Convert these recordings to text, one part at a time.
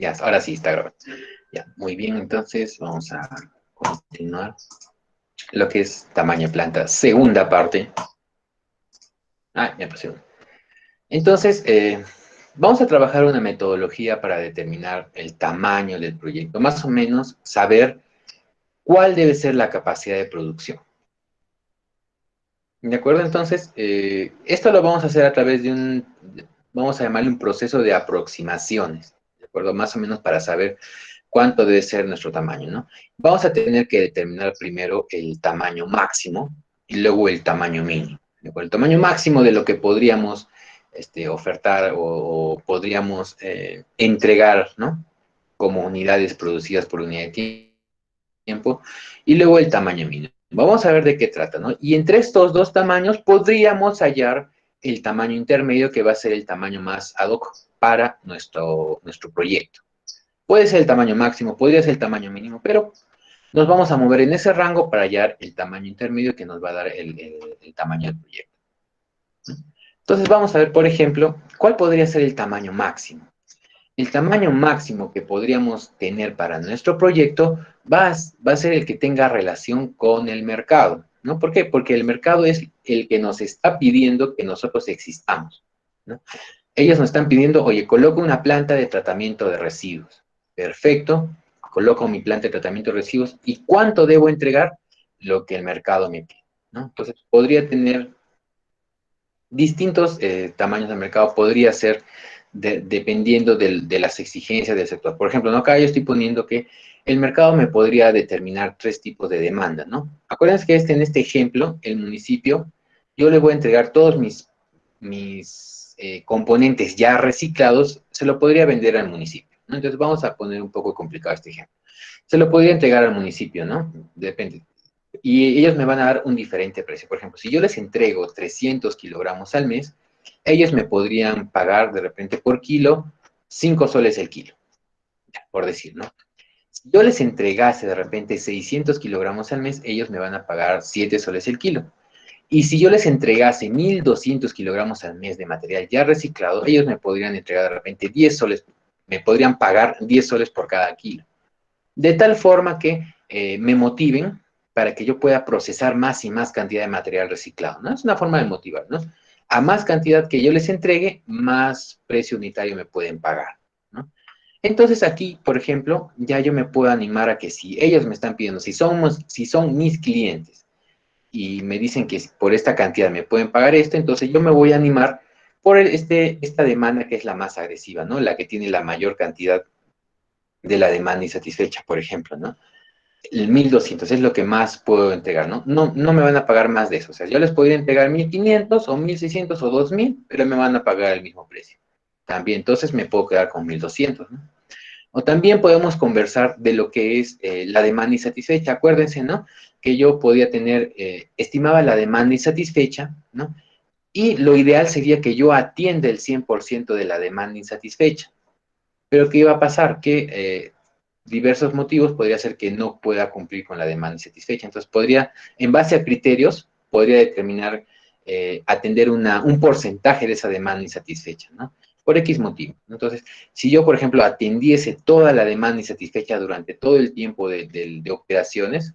Ya, ahora sí está grabando. Ya, muy bien, entonces vamos a continuar. Lo que es tamaño de planta, segunda parte. Ah, ya pusieron. Entonces, vamos a trabajar una metodología para determinar el tamaño del proyecto, más o menos saber cuál debe ser la capacidad de producción. ¿De acuerdo? Entonces, esto lo vamos a hacer a través de vamos a llamarle un proceso de aproximaciones, ¿de acuerdo? Más o menos para saber cuánto debe ser nuestro tamaño, ¿no? Vamos a tener que determinar primero el tamaño máximo y luego el tamaño mínimo, ¿de acuerdo? El tamaño máximo de lo que podríamos ofertar o podríamos entregar, ¿no? Como unidades producidas por unidad de tiempo, y luego el tamaño mínimo. Vamos a ver de qué trata, ¿no? Y entre estos dos tamaños podríamos hallar el tamaño intermedio, que va a ser el tamaño más ad hoc para nuestro proyecto. Puede ser el tamaño máximo, podría ser el tamaño mínimo, pero nos vamos a mover en ese rango para hallar el tamaño intermedio que nos va a dar el tamaño del proyecto. Entonces vamos a ver, por ejemplo, cuál podría ser el tamaño máximo. El tamaño máximo que podríamos tener para nuestro proyecto va a ser el que tenga relación con el mercado, ¿no? ¿Por qué? Porque el mercado es el que nos está pidiendo que nosotros existamos, ¿no? Ellos nos están pidiendo, oye, coloco una planta de tratamiento de residuos. Perfecto, coloco mi planta de tratamiento de residuos. ¿Y cuánto debo entregar? Lo que el mercado me pide, ¿no? Entonces, podría tener distintos tamaños de mercado, podría ser dependiendo de las exigencias del sector. Por ejemplo, ¿no? Acá yo estoy poniendo que el mercado me podría determinar 3 tipos de demanda, ¿no? Acuérdense que en este ejemplo, el municipio, yo le voy a entregar todos mis componentes ya reciclados, se lo podría vender al municipio, ¿no? Entonces vamos a poner un poco complicado este ejemplo. Se lo podría entregar al municipio, ¿no? Depende. Y ellos me van a dar un diferente precio. Por ejemplo, si yo les entrego 300 kilogramos al mes, ellos me podrían pagar de repente por kilo 5 soles el kilo, por decir, ¿no? Si yo les entregase de repente 600 kilogramos al mes, ellos me van a pagar 7 soles el kilo. Y si yo les entregase 1.200 kilogramos al mes de material ya reciclado, ellos me podrían entregar de repente 10 soles, me podrían pagar 10 soles por cada kilo. De tal forma que me motiven para que yo pueda procesar más y más cantidad de material reciclado, ¿no? Es una forma de motivar, ¿no? A más cantidad que yo les entregue, más precio unitario me pueden pagar, ¿no? Entonces aquí, por ejemplo, ya yo me puedo animar a que si ellos me están pidiendo, si son mis clientes y me dicen que por esta cantidad me pueden pagar esto, entonces yo me voy a animar por esta demanda que es la más agresiva, ¿no? La que tiene la mayor cantidad de la demanda insatisfecha, por ejemplo, ¿no? El 1.200 es lo que más puedo entregar, ¿no? No me van a pagar más de eso. O sea, yo les podría entregar 1.500 o 1.600 o 2.000, pero me van a pagar el mismo precio. También, entonces me puedo quedar con 1.200, ¿no? O también podemos conversar de lo que es la demanda insatisfecha. Acuérdense, ¿no? Que yo podía tener, estimaba la demanda insatisfecha, ¿no? Y lo ideal sería que yo atienda el 100% de la demanda insatisfecha. Pero ¿qué iba a pasar? Que diversos motivos podría ser que no pueda cumplir con la demanda insatisfecha. Entonces, en base a criterios, podría determinar atender un porcentaje de esa demanda insatisfecha, ¿no? Por X motivo. Entonces, si yo, por ejemplo, atendiese toda la demanda insatisfecha durante todo el tiempo de operaciones,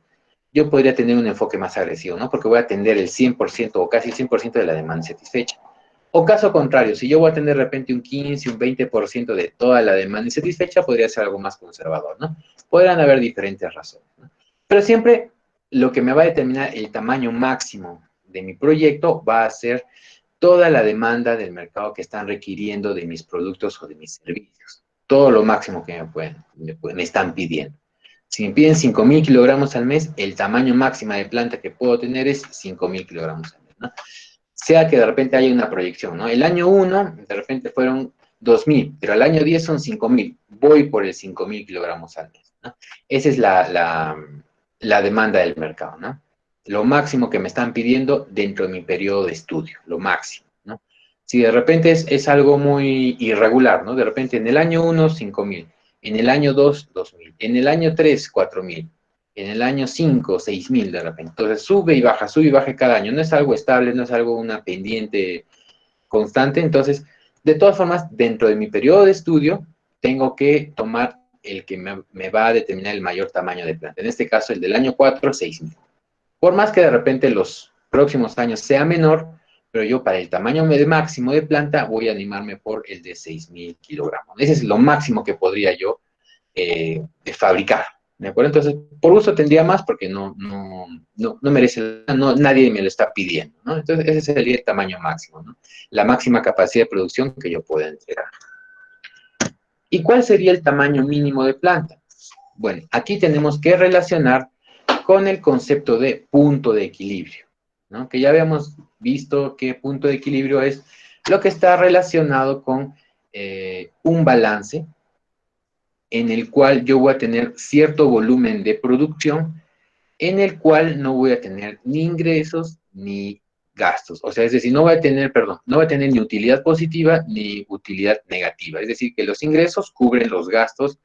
yo podría tener un enfoque más agresivo, ¿no? Porque voy a atender el 100% o casi el 100% de la demanda insatisfecha. O caso contrario, si yo voy a tener de repente un 15, un 20% de toda la demanda insatisfecha, podría ser algo más conservador, ¿no? Podrán haber diferentes razones, ¿no? Pero siempre lo que me va a determinar el tamaño máximo de mi proyecto va a ser toda la demanda del mercado que están requiriendo de mis productos o de mis servicios. Todo lo máximo que me están pidiendo. Si me piden 5.000 kilogramos al mes, el tamaño máximo de planta que puedo tener es 5.000 kilogramos al mes, ¿no? Sea que de repente haya una proyección, ¿no? El año 1, de repente fueron 2.000, pero al año 10 son 5.000. Voy por el 5.000 kilogramos al mes, ¿no? Esa es la demanda del mercado, ¿no? Lo máximo que me están pidiendo dentro de mi periodo de estudio, lo máximo, ¿no? Si de repente es algo muy irregular, ¿no? De repente en el año 1, 5.000, en el año 2, 2.000, en el año 3, 4.000, en el año 5, 6.000 de repente. Entonces sube y baja cada año. No es algo estable, no es algo una pendiente constante. Entonces, de todas formas, dentro de mi periodo de estudio, tengo que tomar el que me va a determinar el mayor tamaño de planta. En este caso, el del año 4, 6.000. Por más que de repente los próximos años sea menor, pero yo para el tamaño máximo de planta voy a animarme por el de 6.000 kilogramos. Ese es lo máximo que podría yo fabricar. ¿De acuerdo? Entonces, por uso tendría más porque no merece, nadie me lo está pidiendo, ¿no? Entonces, ese sería el tamaño máximo, ¿no? La máxima capacidad de producción que yo pueda entregar. ¿Y cuál sería el tamaño mínimo de planta? Bueno, aquí tenemos que relacionar con el concepto de punto de equilibrio, ¿no? Que ya habíamos visto que punto de equilibrio es lo que está relacionado con un balance en el cual yo voy a tener cierto volumen de producción en el cual no voy a tener ni ingresos ni gastos. O sea, es decir, no voy a tener, perdón, no voy a tener ni utilidad positiva ni utilidad negativa. Es decir, que los ingresos cubren los gastos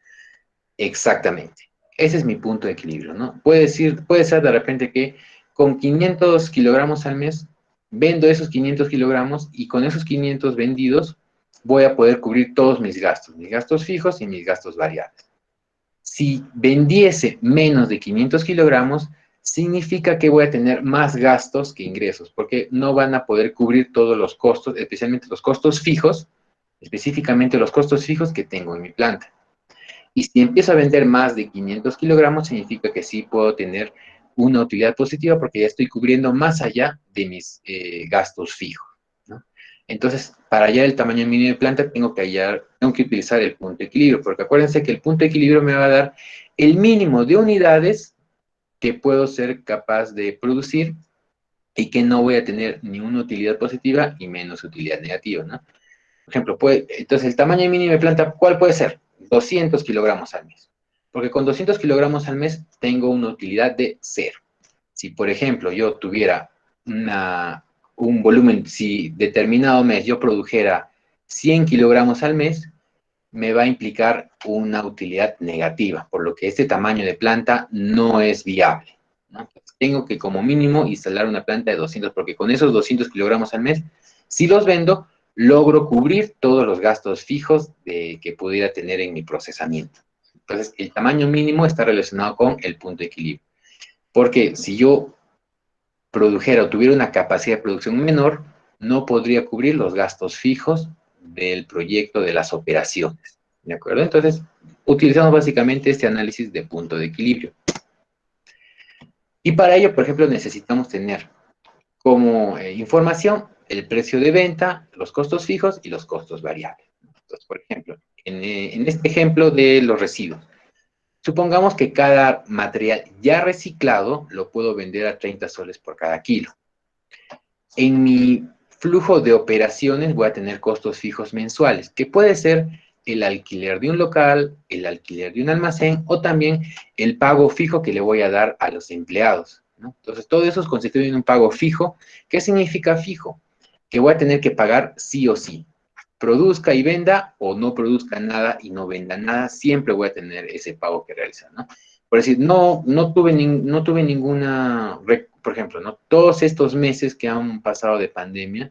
exactamente. Ese es mi punto de equilibrio, ¿no? Puede ser de repente que con 500 kilogramos al mes vendo esos 500 kilogramos y con esos 500 vendidos voy a poder cubrir todos mis gastos fijos y mis gastos variables. Si vendiese menos de 500 kilogramos, significa que voy a tener más gastos que ingresos, porque no van a poder cubrir todos los costos, especialmente los costos fijos, específicamente los costos fijos que tengo en mi planta. Y si empiezo a vender más de 500 kilogramos, significa que sí puedo tener una utilidad positiva porque ya estoy cubriendo más allá de mis gastos fijos, ¿no? Entonces, para hallar el tamaño mínimo de planta, tengo que utilizar el punto de equilibrio, porque acuérdense que el punto de equilibrio me va a dar el mínimo de unidades que puedo ser capaz de producir y que no voy a tener ni una utilidad positiva y menos utilidad negativa, ¿no? Por ejemplo, entonces el tamaño mínimo de planta, ¿cuál puede ser? 200 kilogramos al mes. Porque con 200 kilogramos al mes tengo una utilidad de cero. Si, por ejemplo, yo tuviera un volumen, si determinado mes yo produjera 100 kilogramos al mes, me va a implicar una utilidad negativa, por lo que este tamaño de planta no es viable, ¿no? Tengo que como mínimo instalar una planta de 200, porque con esos 200 kilogramos al mes, si los vendo, logro cubrir todos los gastos fijos que pudiera tener en mi procesamiento. Entonces, el tamaño mínimo está relacionado con el punto de equilibrio. Porque si yo produjera o tuviera una capacidad de producción menor, no podría cubrir los gastos fijos del proyecto, de las operaciones. ¿De acuerdo? Entonces, utilizamos básicamente este análisis de punto de equilibrio. Y para ello, por ejemplo, necesitamos tener como información el precio de venta, los costos fijos y los costos variables. Entonces, por ejemplo, en este ejemplo de los residuos, supongamos que cada material ya reciclado lo puedo vender a 30 soles por cada kilo. En mi flujo de operaciones voy a tener costos fijos mensuales, que puede ser el alquiler de un local, el alquiler de un almacén o también el pago fijo que le voy a dar a los empleados, ¿no? Entonces, todo eso constituye un pago fijo. ¿Qué significa fijo? Que voy a tener que pagar sí o sí. Produzca y venda o no produzca nada y no venda nada, siempre voy a tener ese pago que realizar, ¿no? Por decir, no tuve ninguna, por ejemplo, ¿no? Todos estos meses que han pasado de pandemia,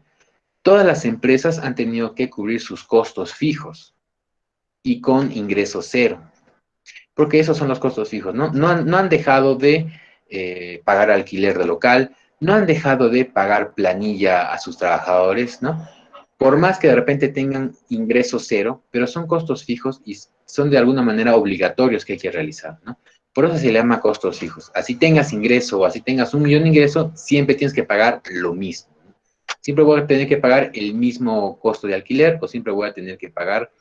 todas las empresas han tenido que cubrir sus costos fijos y con ingreso cero, porque esos son los costos fijos, ¿no? No han dejado de pagar alquiler de local, no han dejado de pagar planilla a sus trabajadores, ¿no? Por más que de repente tengan ingreso cero, pero son costos fijos y son de alguna manera obligatorios que hay que realizar, ¿no? Por eso se le llama costos fijos. Así tengas ingreso o así tengas 1 millón de ingreso, siempre tienes que pagar lo mismo. Siempre voy a tener que pagar el mismo costo de alquiler o siempre voy a tener que pagar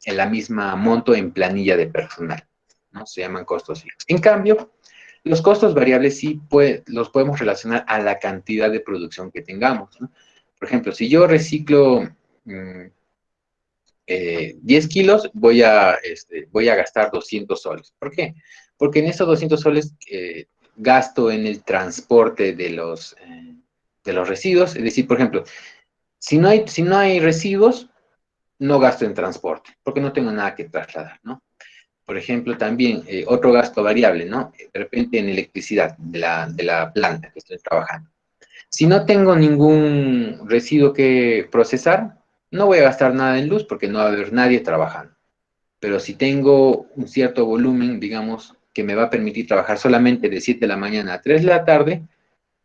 la misma monto en planilla de personal, ¿no? Se llaman costos fijos. En cambio, los costos variables sí los podemos relacionar a la cantidad de producción que tengamos, ¿no? Por ejemplo, si yo reciclo 10 kilos, voy a gastar 200 soles. ¿Por qué? Porque en esos 200 soles gasto en el transporte de los residuos. Es decir, por ejemplo, si no hay residuos, no gasto en transporte, porque no tengo nada que trasladar, ¿no? Por ejemplo, también otro gasto variable, ¿no? De repente en electricidad de la planta que estoy trabajando. Si no tengo ningún residuo que procesar, no voy a gastar nada en luz porque no va a haber nadie trabajando. Pero si tengo un cierto volumen, digamos, que me va a permitir trabajar solamente de 7 de la mañana a 3 de la tarde,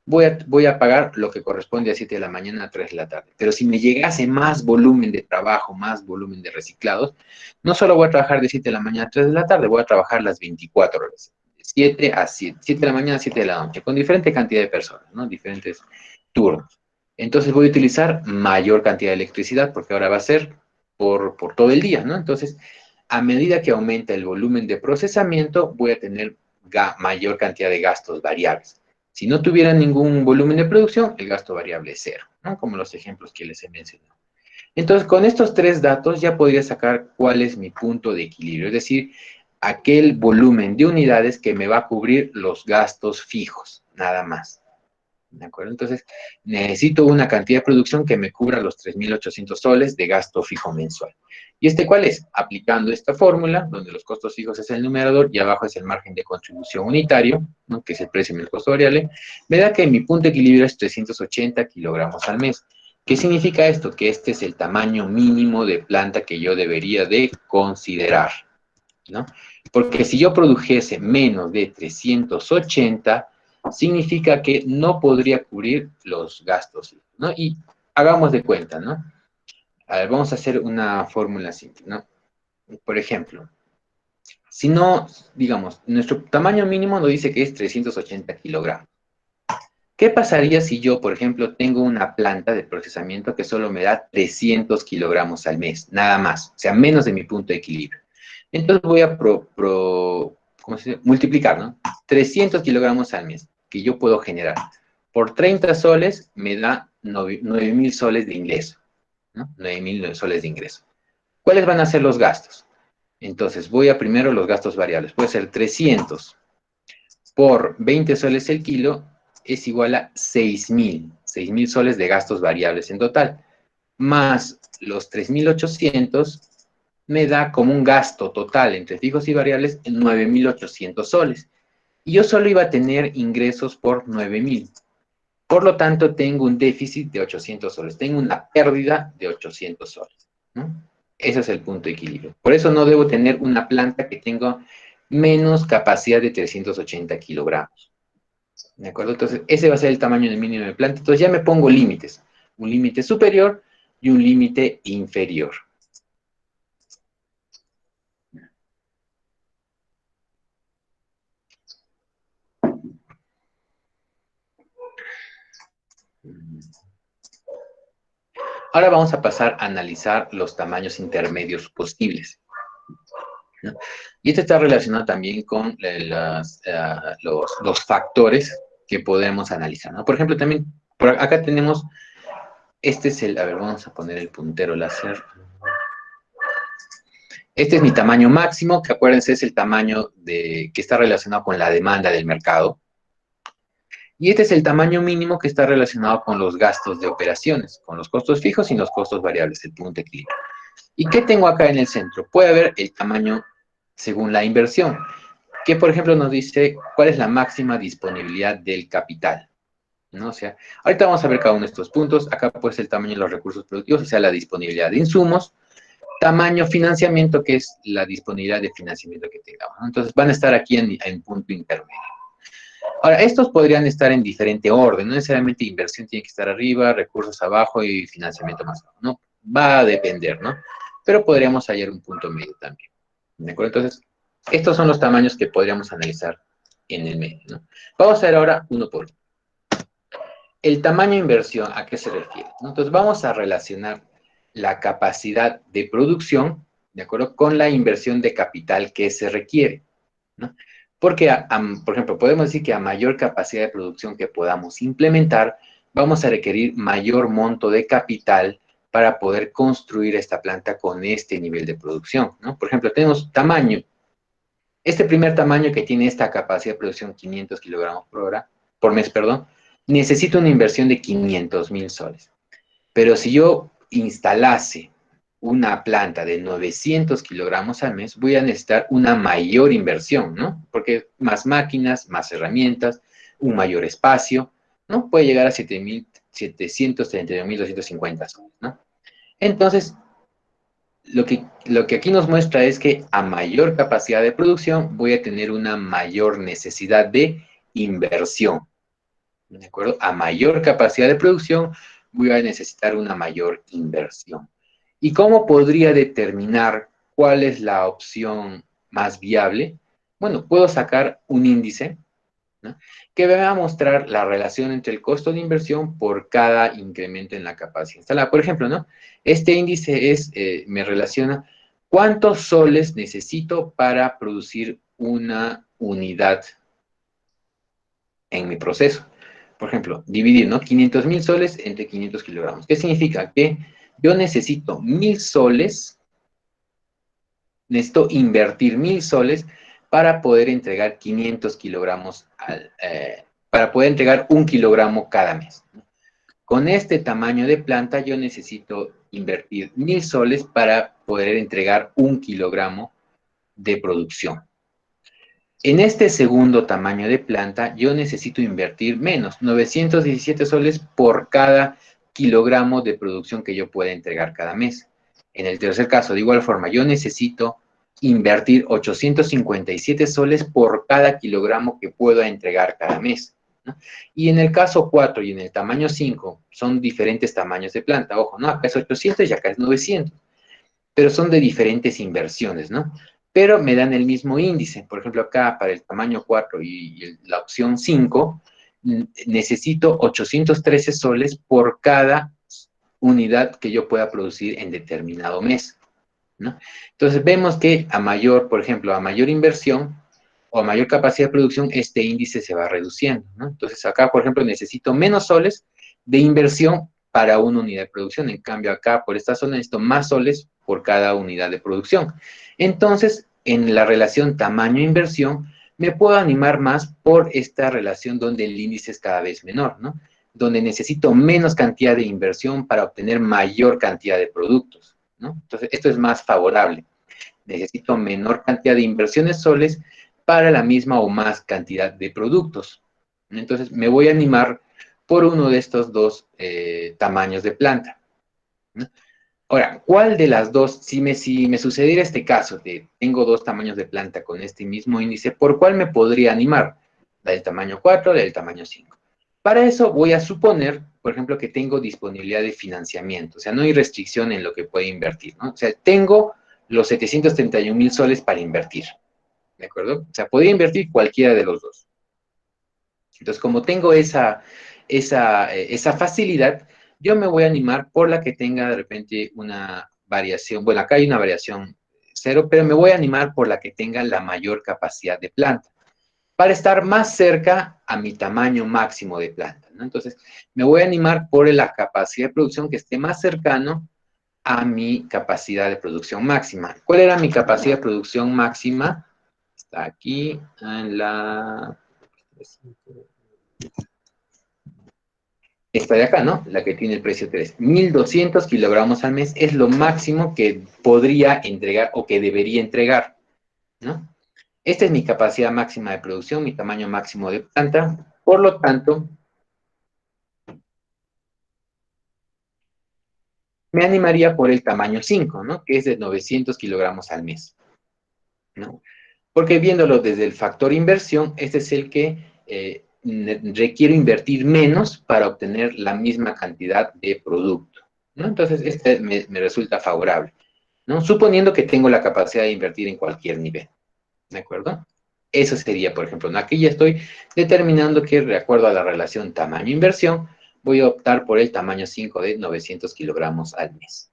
voy a pagar lo que corresponde a 7 de la mañana a 3 de la tarde. Pero si me llegase más volumen de trabajo, más volumen de reciclados, no solo voy a trabajar de 7 de la mañana a 3 de la tarde, voy a trabajar las 24 horas. De 7 a 7, 7 de la mañana a 7 de la noche, con diferente cantidad de personas, ¿no? Diferentes turnos. Entonces voy a utilizar mayor cantidad de electricidad porque ahora va a ser por todo el día, ¿no? Entonces, a medida que aumenta el volumen de procesamiento, voy a tener mayor cantidad de gastos variables. Si no tuviera ningún volumen de producción, el gasto variable es cero, ¿no? Como los ejemplos que les he mencionado. Entonces, con estos tres datos ya podría sacar cuál es mi punto de equilibrio, es decir, aquel volumen de unidades que me va a cubrir los gastos fijos, nada más. ¿De acuerdo? Entonces, necesito una cantidad de producción que me cubra los 3.800 soles de gasto fijo mensual. ¿Y este cuál es? Aplicando esta fórmula, donde los costos fijos es el numerador y abajo es el margen de contribución unitario, ¿no? Que es el precio menos el costo variable, me da que mi punto de equilibrio es 380 kilogramos al mes. ¿Qué significa esto? Que este es el tamaño mínimo de planta que yo debería de considerar, ¿no? Porque si yo produjese menos de 380, significa que no podría cubrir los gastos, ¿no? Y hagamos de cuenta, ¿no? A ver, vamos a hacer una fórmula simple, ¿no? Por ejemplo, si no, digamos, nuestro tamaño mínimo nos dice que es 380 kilogramos. ¿Qué pasaría si yo, por ejemplo, tengo una planta de procesamiento que solo me da 300 kilogramos al mes, nada más, o sea, menos de mi punto de equilibrio? Entonces voy a ¿cómo se dice? Multiplicar, ¿no? 300 kilogramos al mes que yo puedo generar. Por 30 soles me da 9.000 soles de ingreso, ¿no? 9.000 soles de ingreso. ¿Cuáles van a ser los gastos? Entonces voy a primero los gastos variables. Puede ser 300 por 20 soles el kilo es igual a 6.000 soles de gastos variables en total, más los 3.800 me da como un gasto total entre fijos y variables en 9.800 soles. Y yo solo iba a tener ingresos por 9.000. Por lo tanto, tengo un déficit de 800 soles. Tengo una pérdida de 800 soles, ¿no? Ese es el punto de equilibrio. Por eso no debo tener una planta que tenga menos capacidad de 380 kilogramos. ¿De acuerdo? Entonces, ese va a ser el tamaño del mínimo de planta. Entonces, ya me pongo límites. Un límite superior y un límite inferior. Ahora vamos a pasar a analizar los tamaños intermedios posibles, ¿no? Y esto está relacionado también con los factores que podemos analizar, ¿no? Por ejemplo, también, por acá tenemos, este es a ver, vamos a poner el puntero láser. Este es mi tamaño máximo, que acuérdense es el tamaño que está relacionado con la demanda del mercado. Y este es el tamaño mínimo que está relacionado con los gastos de operaciones, con los costos fijos y los costos variables, el punto de equilibrio. ¿Y qué tengo acá en el centro? Puede haber el tamaño según la inversión, que por ejemplo nos dice cuál es la máxima disponibilidad del capital, ¿no? O sea, ahorita vamos a ver cada uno de estos puntos. Acá puede ser el tamaño de los recursos productivos, o sea, la disponibilidad de insumos. Tamaño financiamiento, que es la disponibilidad de financiamiento que tengamos, ¿no? Entonces van a estar aquí en punto intermedio. Ahora, estos podrían estar en diferente orden, no necesariamente inversión tiene que estar arriba, recursos abajo y financiamiento más abajo, ¿no? Va a depender, ¿no? Pero podríamos hallar un punto medio también, ¿de acuerdo? Entonces, estos son los tamaños que podríamos analizar en el medio, ¿no? Vamos a ver ahora uno por uno. El tamaño de inversión, ¿a qué se refiere? ¿No? Entonces, vamos a relacionar la capacidad de producción, ¿de acuerdo? Con la inversión de capital que se requiere, ¿no? Porque, por ejemplo, podemos decir que a mayor capacidad de producción que podamos implementar, vamos a requerir mayor monto de capital para poder construir esta planta con este nivel de producción, ¿no? Por ejemplo, tenemos tamaño. Este primer tamaño que tiene esta capacidad de producción, 500 kilogramos por mes, perdón, necesita una inversión de 500.000 soles. Pero si yo instalase una planta de 900 kilogramos al mes, voy a necesitar una mayor inversión, ¿no? Porque más máquinas, más herramientas, un mayor espacio, ¿no? Puede llegar a 7.732.250 soles, ¿no? Entonces, Lo que aquí nos muestra es que a mayor capacidad de producción voy a tener una mayor necesidad de inversión. ¿De acuerdo? A mayor capacidad de producción voy a necesitar una mayor inversión. ¿Y cómo podría determinar cuál es la opción más viable? Bueno, puedo sacar un índice, ¿no?, que me va a mostrar la relación entre el costo de inversión por cada incremento en la capacidad instalada. Por ejemplo, ¿no?, este índice me relaciona cuántos soles necesito para producir una unidad en mi proceso. Por ejemplo, dividir, ¿no?, 500,000 soles entre 500 kilogramos. ¿Qué significa? Que yo necesito 1,000 soles, necesito invertir 1,000 soles para poder entregar 500 kilogramos, para poder entregar 1 kilogramo cada mes. Con este tamaño de planta yo necesito invertir 1,000 soles para poder entregar 1 kilogramo de producción. En este segundo tamaño de planta, yo necesito invertir menos, 917 soles por cada kilogramo de producción que yo pueda entregar cada mes. En el tercer caso, de igual forma, yo necesito invertir 857 soles por cada kilogramo que pueda entregar cada mes, ¿no? Y en el caso 4 y en el tamaño 5, son diferentes tamaños de planta. Ojo, ¿no? Acá es 800 y acá es 900, pero son de diferentes inversiones, ¿no? Pero me dan el mismo índice. Por ejemplo, acá para el tamaño 4 y la opción 5, necesito 813 soles por cada unidad que yo pueda producir en determinado mes, ¿no? Entonces vemos que a mayor, por ejemplo, a mayor inversión o a mayor capacidad de producción, este índice se va reduciendo, ¿no? Entonces acá, por ejemplo, necesito menos soles de inversión para una unidad de producción. En cambio, acá por esta zona necesito más soles por cada unidad de producción. Entonces, en la relación tamaño-inversión, me puedo animar más por esta relación donde el índice es cada vez menor, ¿no? Donde necesito menos cantidad de inversión para obtener mayor cantidad de productos, ¿no? Entonces, esto es más favorable. Necesito menor cantidad de inversiones soles para la misma o más cantidad de productos. Entonces, me voy a animar por uno de estos dos tamaños de planta, ¿no? Ahora, ¿cuál de las dos, si me sucediera este caso, de tengo dos tamaños de planta con este mismo índice, ¿por cuál me podría animar? ¿La del tamaño 4 o la del tamaño 5? Para eso voy a suponer, por ejemplo, que tengo disponibilidad de financiamiento, o sea, no hay restricción en lo que pueda invertir, ¿no? O sea, tengo los 731,000 soles para invertir, ¿de acuerdo? O sea, podría invertir cualquiera de los dos. Entonces, como tengo esa facilidad, yo me voy a animar por la que tenga de repente una variación. Bueno, acá hay una variación cero, pero me voy a animar por la que tenga la mayor capacidad de planta, para estar más cerca a mi tamaño máximo de planta, ¿no? Entonces, me voy a animar por la capacidad de producción que esté más cercano a mi capacidad de producción máxima. ¿Cuál era mi capacidad de producción máxima? Está aquí en la... Esta de acá, ¿no? La que tiene el precio 3. 1,200 kilogramos al mes es lo máximo que podría entregar o que debería entregar, ¿no? Esta es mi capacidad máxima de producción, mi tamaño máximo de planta. Por lo tanto, me animaría por el tamaño 5, ¿no? Que es de 900 kilogramos al mes, ¿no? Porque viéndolo desde el factor inversión, este es el que requiero invertir menos para obtener la misma cantidad de producto, ¿no? Entonces, este me resulta favorable, ¿no? Suponiendo que tengo la capacidad de invertir en cualquier nivel, ¿de acuerdo? Eso sería, por ejemplo, ¿no? Aquí ya estoy determinando que, de acuerdo a la relación tamaño-inversión, voy a optar por el tamaño 5 de 900 kilogramos al mes.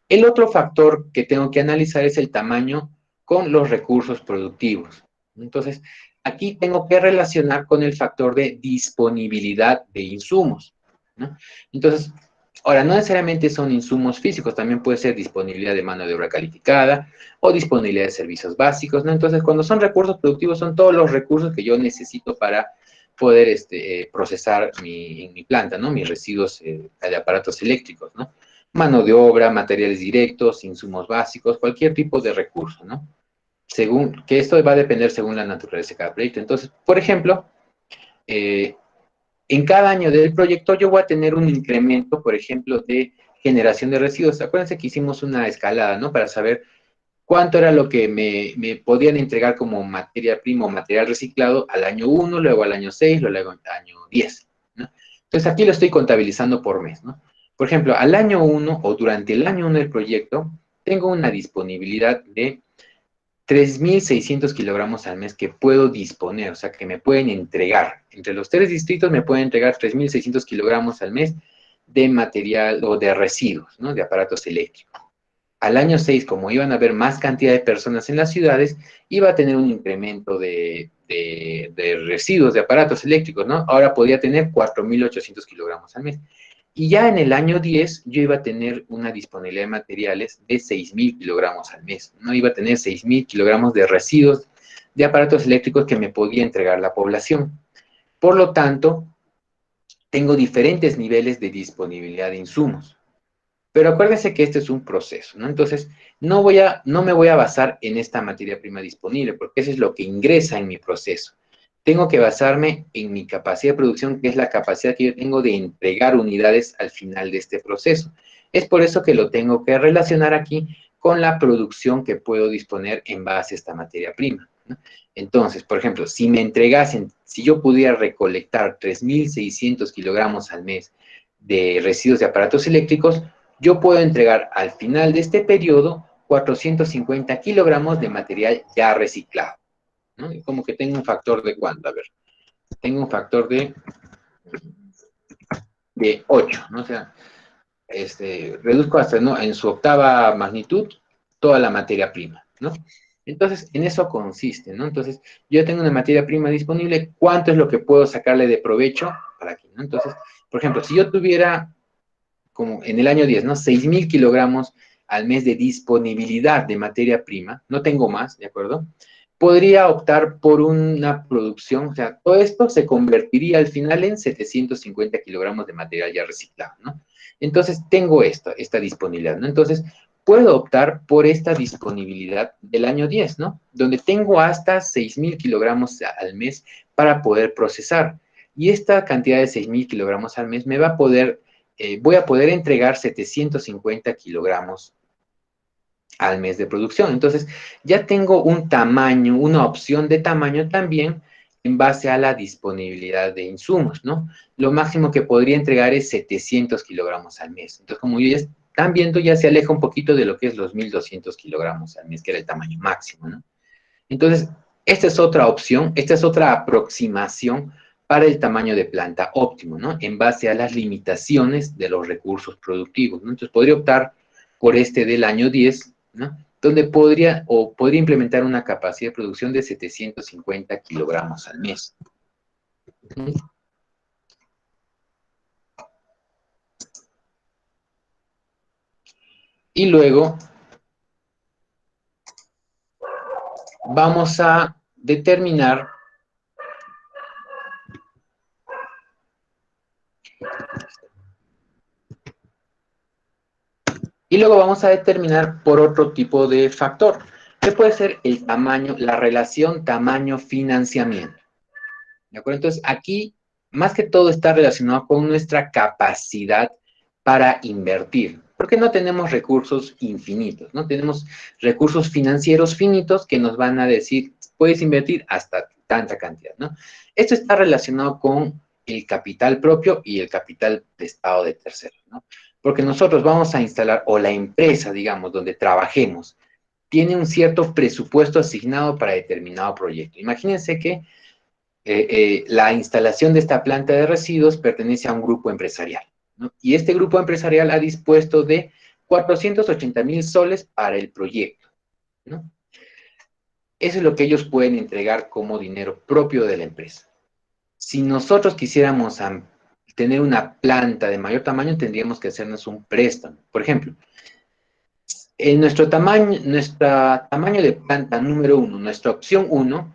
El otro factor que tengo que analizar es el tamaño con los recursos productivos. Entonces, aquí tengo que relacionar con el factor de disponibilidad de insumos, ¿no? Entonces, ahora, no necesariamente son insumos físicos, también puede ser disponibilidad de mano de obra calificada o disponibilidad de servicios básicos, ¿no? Entonces, cuando son recursos productivos, son todos los recursos que yo necesito para poder procesar mi planta, ¿no? Mis residuos de aparatos eléctricos, ¿no? Mano de obra, materiales directos, insumos básicos, cualquier tipo de recurso, ¿no? Según, que esto va a depender según la naturaleza de cada proyecto. Entonces, por ejemplo, eh, en cada año del proyecto yo voy a tener un incremento, por ejemplo, de generación de residuos. Acuérdense que hicimos una escalada, ¿no? Para saber cuánto era lo que me podían entregar como materia prima o material reciclado al año 1, luego al año 6, luego al año 10, ¿no? Entonces aquí lo estoy contabilizando por mes, ¿no? Por ejemplo, al año 1 o durante el año 1 del proyecto, tengo una disponibilidad de 3.600 kilogramos al mes que puedo disponer, o sea, que me pueden entregar. Entre los 3 distritos me pueden entregar 3.600 kilogramos al mes de material o de residuos, ¿no? De aparatos eléctricos. Al año 6, como iban a haber más cantidad de personas en las ciudades, iba a tener un incremento de residuos de aparatos eléctricos, ¿no? Ahora podía tener 4.800 kilogramos al mes. Y ya en el año 10 yo iba a tener una disponibilidad de materiales de 6.000 kilogramos al mes, ¿no? Iba a tener 6.000 kilogramos de residuos de aparatos eléctricos que me podía entregar la población. Por lo tanto, tengo diferentes niveles de disponibilidad de insumos. Pero acuérdense que este es un proceso, ¿no? Entonces, no me voy a basar en esta materia prima disponible, porque eso es lo que ingresa en mi proceso. Tengo que basarme en mi capacidad de producción, que es la capacidad que yo tengo de entregar unidades al final de este proceso. Es por eso que lo tengo que relacionar aquí con la producción que puedo disponer en base a esta materia prima, ¿no? Entonces, por ejemplo, si me entregasen, si yo pudiera recolectar 3.600 kilogramos al mes de residuos de aparatos eléctricos, yo puedo entregar al final de este periodo 450 kilogramos de material ya reciclado, ¿no? Como que tengo un factor de cuánto, a ver, tengo un factor de 8, ¿no? O sea, reduzco hasta, ¿no?, en su octava magnitud toda la materia prima, ¿no? Entonces, en eso consiste, ¿no? Entonces, yo tengo una materia prima disponible, ¿cuánto es lo que puedo sacarle de provecho para aquí, ¿no? Entonces, por ejemplo, si yo tuviera como en el año 10, ¿no? 6.000 kilogramos al mes de disponibilidad de materia prima, no tengo más, ¿de acuerdo? Podría optar por una producción, o sea, todo esto se convertiría al final en 750 kilogramos de material ya reciclado, ¿no? Entonces, tengo esta disponibilidad, ¿no? Entonces, puedo optar por esta disponibilidad del año 10, ¿no? Donde tengo hasta 6.000 kilogramos al mes para poder procesar. Y esta cantidad de 6.000 kilogramos al mes me va a poder voy a poder entregar 750 kilogramos al mes de producción. Entonces, ya tengo un tamaño, una opción de tamaño también en base a la disponibilidad de insumos, ¿no? Lo máximo que podría entregar es 700 kilogramos al mes. Entonces, como ya están viendo, ya se aleja un poquito de lo que es los 1.200 kilogramos al mes, que era el tamaño máximo, ¿no? Entonces, esta es otra opción, esta es otra aproximación para el tamaño de planta óptimo, ¿no? En base a las limitaciones de los recursos productivos, ¿no? Entonces, podría optar por este del año 10, ¿no? Donde podría implementar una capacidad de producción de 750 kilogramos al mes. Y luego vamos a determinar por otro tipo de factor, que puede ser el tamaño, la relación tamaño-financiamiento. ¿De acuerdo? Entonces, aquí, más que todo, está relacionado con nuestra capacidad para invertir, porque no tenemos recursos infinitos, no tenemos recursos financieros finitos que nos van a decir, puedes invertir hasta tanta cantidad, ¿no? Esto está relacionado con el capital propio y el capital de estado de terceros, ¿no? Porque nosotros vamos a instalar, o la empresa, digamos, donde trabajemos, tiene un cierto presupuesto asignado para determinado proyecto. Imagínense que la instalación de esta planta de residuos pertenece a un grupo empresarial, ¿no? Y este grupo empresarial ha dispuesto de 480.000 soles para el proyecto, ¿no? Eso es lo que ellos pueden entregar como dinero propio de la empresa. Si nosotros quisiéramos tener una planta de mayor tamaño, tendríamos que hacernos un préstamo. Por ejemplo, en nuestro tamaño de planta número 1, nuestra opción 1,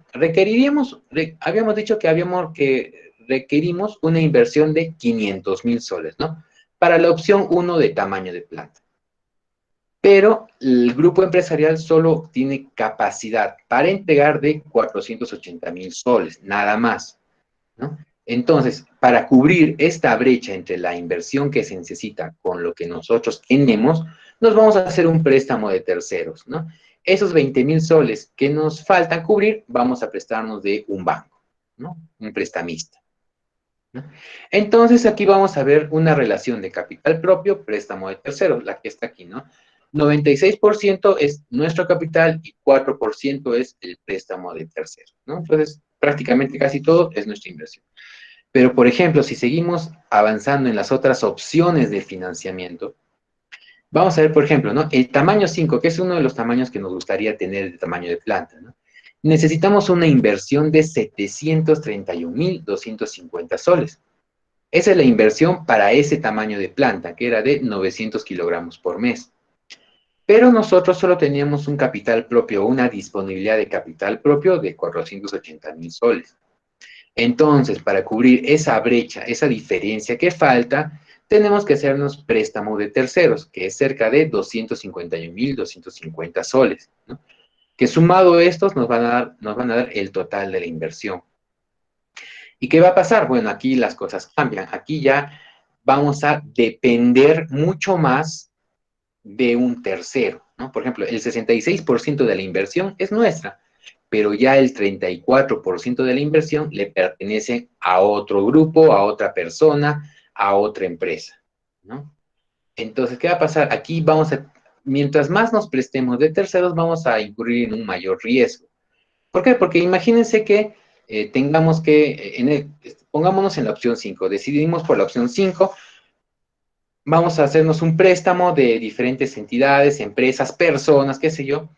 habíamos dicho que requerimos una inversión de 500.000 soles, ¿no? Para la opción 1 de tamaño de planta. Pero el grupo empresarial solo tiene capacidad para entregar de 480.000 soles, nada más, ¿no? Entonces, para cubrir esta brecha entre la inversión que se necesita con lo que nosotros tenemos, nos vamos a hacer un préstamo de terceros, ¿no? Esos 20,000 soles que nos faltan cubrir, vamos a prestarnos de un banco, ¿no? Un prestamista, ¿no? Entonces, aquí vamos a ver una relación de capital propio, préstamo de terceros, la que está aquí, ¿no? 96% es nuestro capital y 4% es el préstamo de terceros, ¿no? Entonces, prácticamente casi todo es nuestra inversión. Pero, por ejemplo, si seguimos avanzando en las otras opciones de financiamiento, vamos a ver, por ejemplo, ¿no? El tamaño 5, que es uno de los tamaños que nos gustaría tener de tamaño de planta, ¿no? Necesitamos una inversión de 731,250 soles. Esa es la inversión para ese tamaño de planta, que era de 900 kilogramos por mes. Pero nosotros solo teníamos un capital propio, una disponibilidad de capital propio de 480,000 soles. Entonces, para cubrir esa brecha, esa diferencia que falta, tenemos que hacernos préstamo de terceros, que es cerca de 251,250 soles, ¿no? Que sumado estos nos van a dar el total de la inversión. ¿Y qué va a pasar? Bueno, aquí las cosas cambian. Aquí ya vamos a depender mucho más de un tercero, ¿no? Por ejemplo, el 66% de la inversión es nuestra, pero ya el 34% de la inversión le pertenece a otro grupo, a otra persona, a otra empresa, ¿no? Entonces, ¿qué va a pasar? Aquí mientras más nos prestemos de terceros, vamos a incurrir en un mayor riesgo. ¿Por qué? Porque imagínense que tengamos que, pongámonos en la opción 5, decidimos por la opción 5, vamos a hacernos un préstamo de diferentes entidades, empresas, personas, qué sé yo,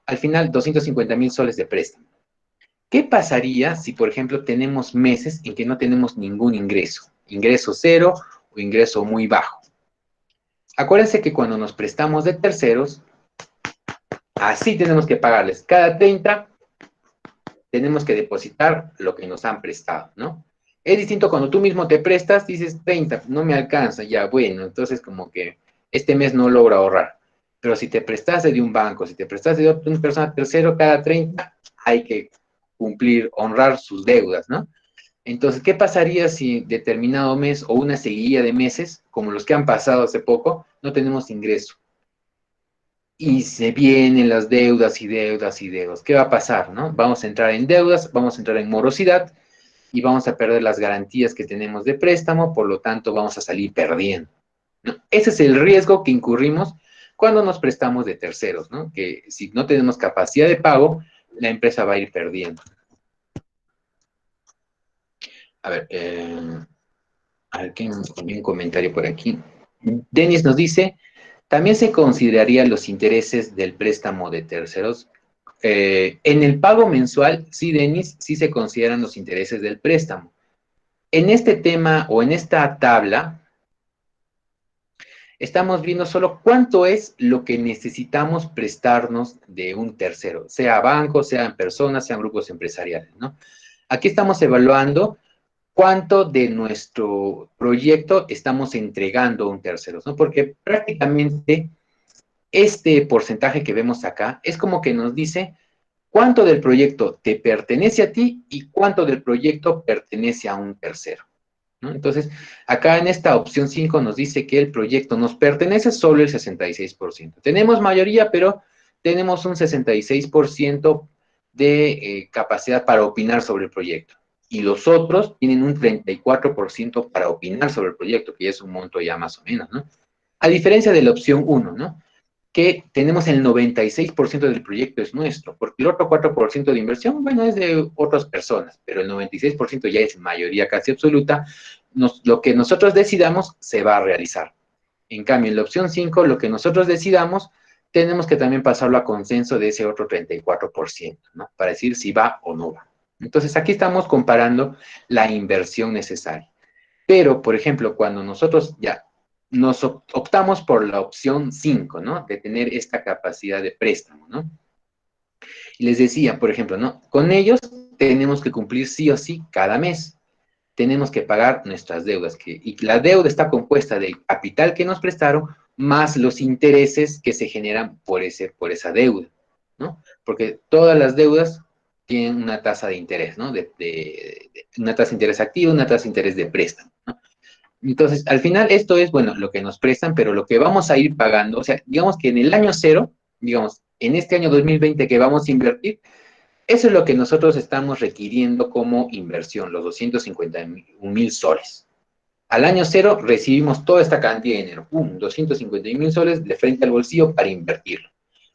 al final 250,000 soles de préstamo. ¿Qué pasaría si, por ejemplo, tenemos meses en que no tenemos ningún ingreso? Ingreso cero o ingreso muy bajo. Acuérdense que cuando nos prestamos de terceros, así tenemos que pagarles. Cada 30 tenemos que depositar lo que nos han prestado, ¿no? Es distinto cuando tú mismo te prestas, dices 30, no me alcanza, ya bueno, entonces como que este mes no logro ahorrar. Pero si te prestaste de un banco, si te prestaste de una persona tercero, cada 30 hay que cumplir, honrar sus deudas, ¿no? Entonces, ¿qué pasaría si determinado mes o una seguidilla de meses, como los que han pasado hace poco, no tenemos ingreso? Y se vienen las deudas y deudas y deudas. ¿Qué va a pasar, no? Vamos a entrar en deudas, vamos a entrar en morosidad y vamos a perder las garantías que tenemos de préstamo, por lo tanto vamos a salir perdiendo, ¿no? Ese es el riesgo que incurrimos cuando nos prestamos de terceros, ¿no? Que si no tenemos capacidad de pago, la empresa va a ir perdiendo. A ver, un comentario por aquí. Denis nos dice, también se considerarían los intereses del préstamo de terceros. En el pago mensual, sí, Denis, sí se consideran los intereses del préstamo. En este tema o en esta tabla, estamos viendo solo cuánto es lo que necesitamos prestarnos de un tercero, sea bancos, sean personas, sean grupos empresariales, ¿no? Aquí estamos evaluando cuánto de nuestro proyecto estamos entregando a un tercero, ¿no? Porque prácticamente este porcentaje que vemos acá es como que nos dice cuánto del proyecto te pertenece a ti y cuánto del proyecto pertenece a un tercero, ¿no? Entonces, acá en esta opción 5 nos dice que el proyecto nos pertenece solo el 66%. Tenemos mayoría, pero tenemos un 66% de capacidad para opinar sobre el proyecto. Y los otros tienen un 34% para opinar sobre el proyecto, que es un monto ya más o menos, ¿no? A diferencia de la opción 1, ¿no? Que tenemos el 96% del proyecto es nuestro, porque el otro 4% de inversión, bueno, es de otras personas, pero el 96% ya es mayoría casi absoluta, lo que nosotros decidamos se va a realizar. En cambio, en la opción 5, lo que nosotros decidamos, tenemos que también pasarlo a consenso de ese otro 34%, ¿no? Para decir si va o no va. Entonces, aquí estamos comparando la inversión necesaria. Pero, por ejemplo, cuando nosotros ya nos optamos por la opción 5, ¿no? De tener esta capacidad de préstamo, ¿no? Y les decía, por ejemplo, ¿no? Con ellos tenemos que cumplir sí o sí cada mes. Tenemos que pagar nuestras deudas. Y la deuda está compuesta del capital que nos prestaron más los intereses que se generan por esa deuda, ¿no? Porque todas las deudas tienen una tasa de interés, ¿no? Una tasa de interés activa, una tasa de interés de préstamo, ¿no? Entonces, al final esto es, bueno, lo que nos prestan, pero lo que vamos a ir pagando, o sea, digamos que en el año cero, digamos, en este año 2020 que vamos a invertir, eso es lo que nosotros estamos requiriendo como inversión, los 251.000 soles. Al año cero recibimos toda esta cantidad de dinero, 251.000 soles de frente al bolsillo para invertirlo.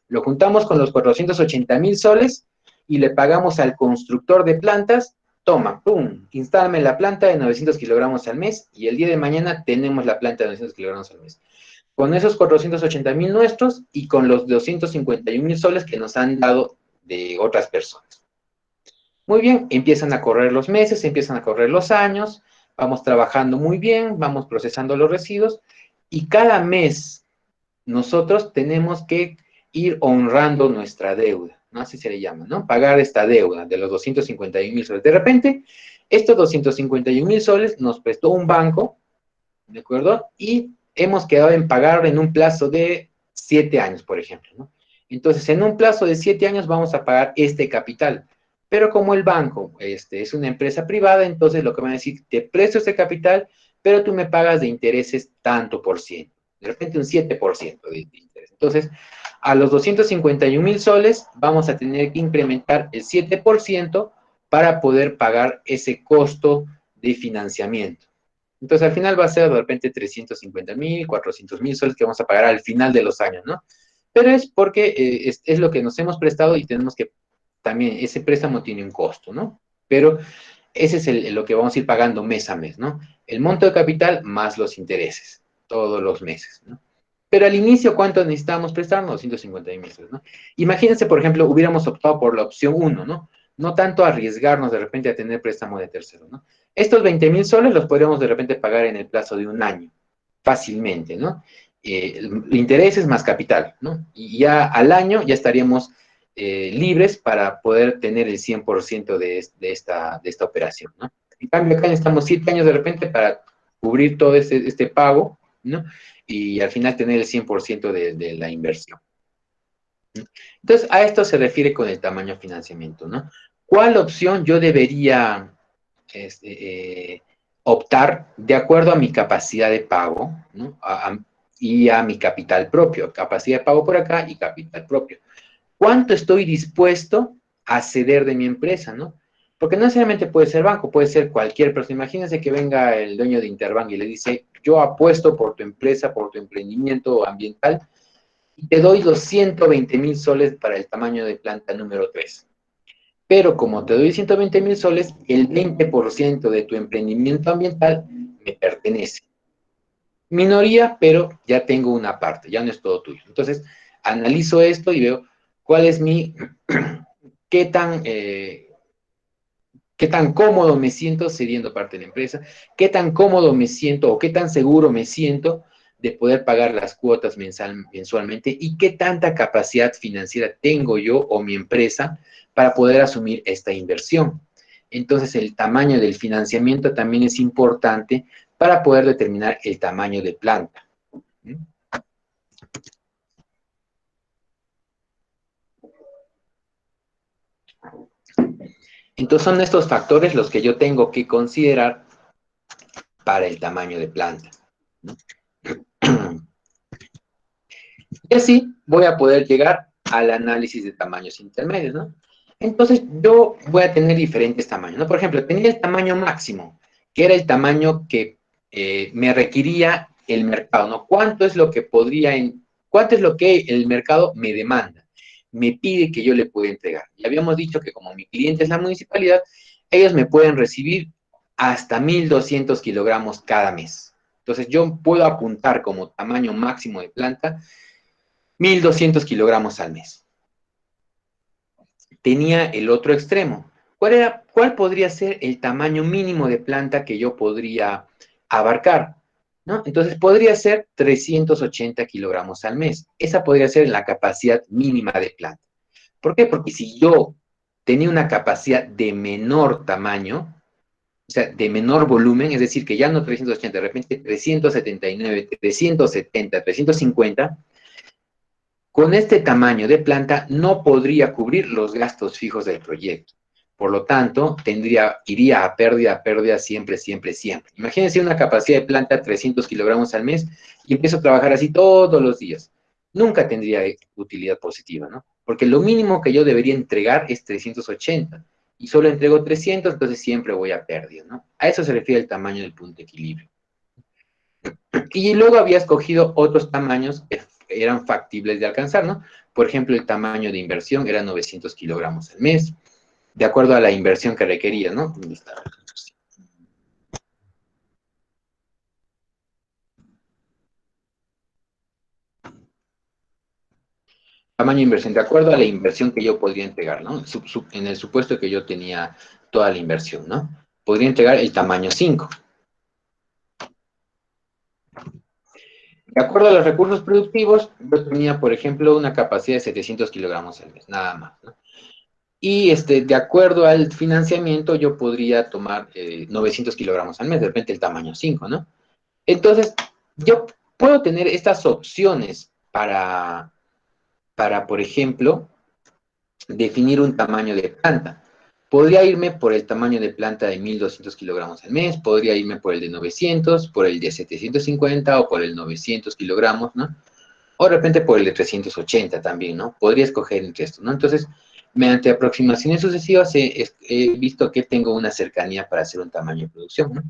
Lo juntamos con los 480.000 soles y le pagamos al constructor de plantas, toma, pum, instálame la planta de 900 kilogramos al mes y el día de mañana tenemos la planta de 900 kilogramos al mes. Con esos 480.000 nuestros y con los 251.000 soles que nos han dado de otras personas. Muy bien, empiezan a correr los meses, empiezan a correr los años, vamos trabajando muy bien, vamos procesando los residuos y cada mes nosotros tenemos que ir honrando nuestra deuda, ¿no? Así se le llama, ¿no? Pagar esta deuda de los 251.000 soles. De repente, estos 251.000 soles nos prestó un banco, ¿de acuerdo? Y hemos quedado en pagar en un plazo de 7 años, por ejemplo, ¿no? Entonces, en un plazo de 7 años vamos a pagar este capital. Pero como el banco es una empresa privada, entonces lo que van a decir, te presto este capital, pero tú me pagas de intereses tanto por ciento. De repente un 7% de interés. Entonces, a los 251.000 soles vamos a tener que incrementar el 7% para poder pagar ese costo de financiamiento. Entonces, al final va a ser de repente 350.000, 400.000 soles que vamos a pagar al final de los años, ¿no? Pero es porque es lo que nos hemos prestado y tenemos que, también ese préstamo tiene un costo, ¿no? Pero ese es lo que vamos a ir pagando mes a mes, ¿no? El monto de capital más los intereses, todos los meses, ¿no? Pero al inicio, ¿cuánto necesitábamos prestar? 250.000 soles, ¿no? Imagínense, por ejemplo, hubiéramos optado por la opción 1, ¿no? No tanto arriesgarnos de repente a tener préstamo de tercero, ¿no? Estos 20.000 soles los podríamos de repente pagar en el plazo de un año, fácilmente, ¿no? Intereses más capital, ¿no? Y ya al año ya estaríamos libres para poder tener el 100% de esta operación, ¿no? En cambio, acá necesitamos 7 años de repente para cubrir todo este pago, ¿no? Y al final tener el 100% de la inversión. Entonces, a esto se refiere con el tamaño de financiamiento, ¿no? ¿Cuál opción yo debería optar de acuerdo a mi capacidad de pago, ¿no? Y a mi capital propio? Capacidad de pago por acá y capital propio. ¿Cuánto estoy dispuesto a ceder de mi empresa, no? Porque no necesariamente puede ser banco, puede ser cualquier persona. Imagínense que venga el dueño de Interbank y le dice, yo apuesto por tu empresa, por tu emprendimiento ambiental, y te doy los 120.000 soles para el tamaño de planta número 3. Pero como te doy 120.000 soles, el 20% de tu emprendimiento ambiental me pertenece. Minoría, pero ya tengo una parte, ya no es todo tuyo. Entonces, analizo esto y veo cuál es qué tan cómodo me siento cediendo parte de la empresa, qué tan cómodo me siento o qué tan seguro me siento de poder pagar las cuotas mensualmente y qué tanta capacidad financiera tengo yo o mi empresa para poder asumir esta inversión. Entonces, el tamaño del financiamiento también es importante para poder determinar el tamaño de planta. Entonces, son estos factores los que yo tengo que considerar para el tamaño de planta. Y así voy a poder llegar al análisis de tamaños intermedios, ¿no? Entonces, yo voy a tener diferentes tamaños, ¿no? Por ejemplo, tenía el tamaño máximo, que era el tamaño que me requería el mercado, ¿no? ¿Cuánto es lo que el mercado me demanda? Me pide que yo le pueda entregar. Y habíamos dicho que como mi cliente es la municipalidad, ellos me pueden recibir hasta 1.200 kilogramos cada mes. Entonces, yo puedo apuntar como tamaño máximo de planta 1.200 kilogramos al mes. Tenía el otro extremo. ¿Cuál podría ser el tamaño mínimo de planta que yo podría abarcar? ¿No? Entonces, podría ser 380 kilogramos al mes. Esa podría ser la capacidad mínima de planta. ¿Por qué? Porque si yo tenía una capacidad de menor tamaño, o sea, de menor volumen, es decir, que ya no 380, de repente 379, 370, 350, con este tamaño de planta no podría cubrir los gastos fijos del proyecto. Por lo tanto, iría a pérdida siempre, siempre, siempre. Imagínense una capacidad de planta de 300 kilogramos al mes y empiezo a trabajar así todos los días. Nunca tendría utilidad positiva, ¿no? Porque lo mínimo que yo debería entregar es 380 y solo entrego 300, entonces siempre voy a pérdida, ¿no? A eso se refiere el tamaño del punto de equilibrio. Y luego había escogido otros tamaños que eran factibles de alcanzar, ¿no? Por ejemplo, el tamaño de inversión era 900 kilogramos al mes, de acuerdo a la inversión que requería, ¿no? ¿Dónde está? Tamaño de inversión, de acuerdo a la inversión que yo podría entregar, ¿no? En el supuesto que yo tenía toda la inversión, ¿no? Podría entregar el tamaño 5. De acuerdo a los recursos productivos, yo tenía, por ejemplo, una capacidad de 700 kilogramos al mes, nada más, ¿no? Y de acuerdo al financiamiento, yo podría tomar 900 kilogramos al mes, de repente el tamaño 5, ¿no? Entonces, yo puedo tener estas opciones para, por ejemplo, definir un tamaño de planta. Podría irme por el tamaño de planta de 1200 kilogramos al mes, podría irme por el de 900, por el de 750 o por el 900 kilogramos, ¿no? O de repente por el de 380 también, ¿no? Podría escoger entre esto, ¿no? Entonces, mediante aproximaciones sucesivas he visto que tengo una cercanía para hacer un tamaño de producción, ¿no?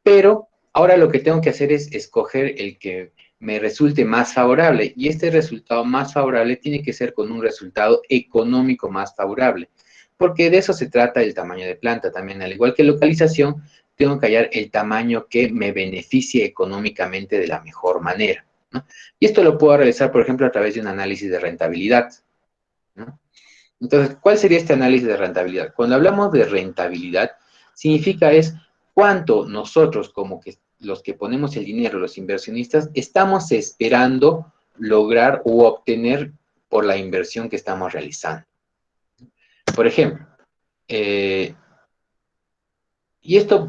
Pero ahora lo que tengo que hacer es escoger el que me resulte más favorable, y este resultado más favorable tiene que ser con un resultado económico más favorable, porque de eso se trata el tamaño de planta también, al igual que localización, tengo que hallar el tamaño que me beneficie económicamente de la mejor manera, ¿no? Y esto lo puedo realizar, por ejemplo, a través de un análisis de rentabilidad, ¿no? Entonces, ¿cuál sería este análisis de rentabilidad? Cuando hablamos de rentabilidad, significa es cuánto nosotros, como que los que ponemos el dinero, los inversionistas, estamos esperando lograr o obtener por la inversión que estamos realizando. Por ejemplo,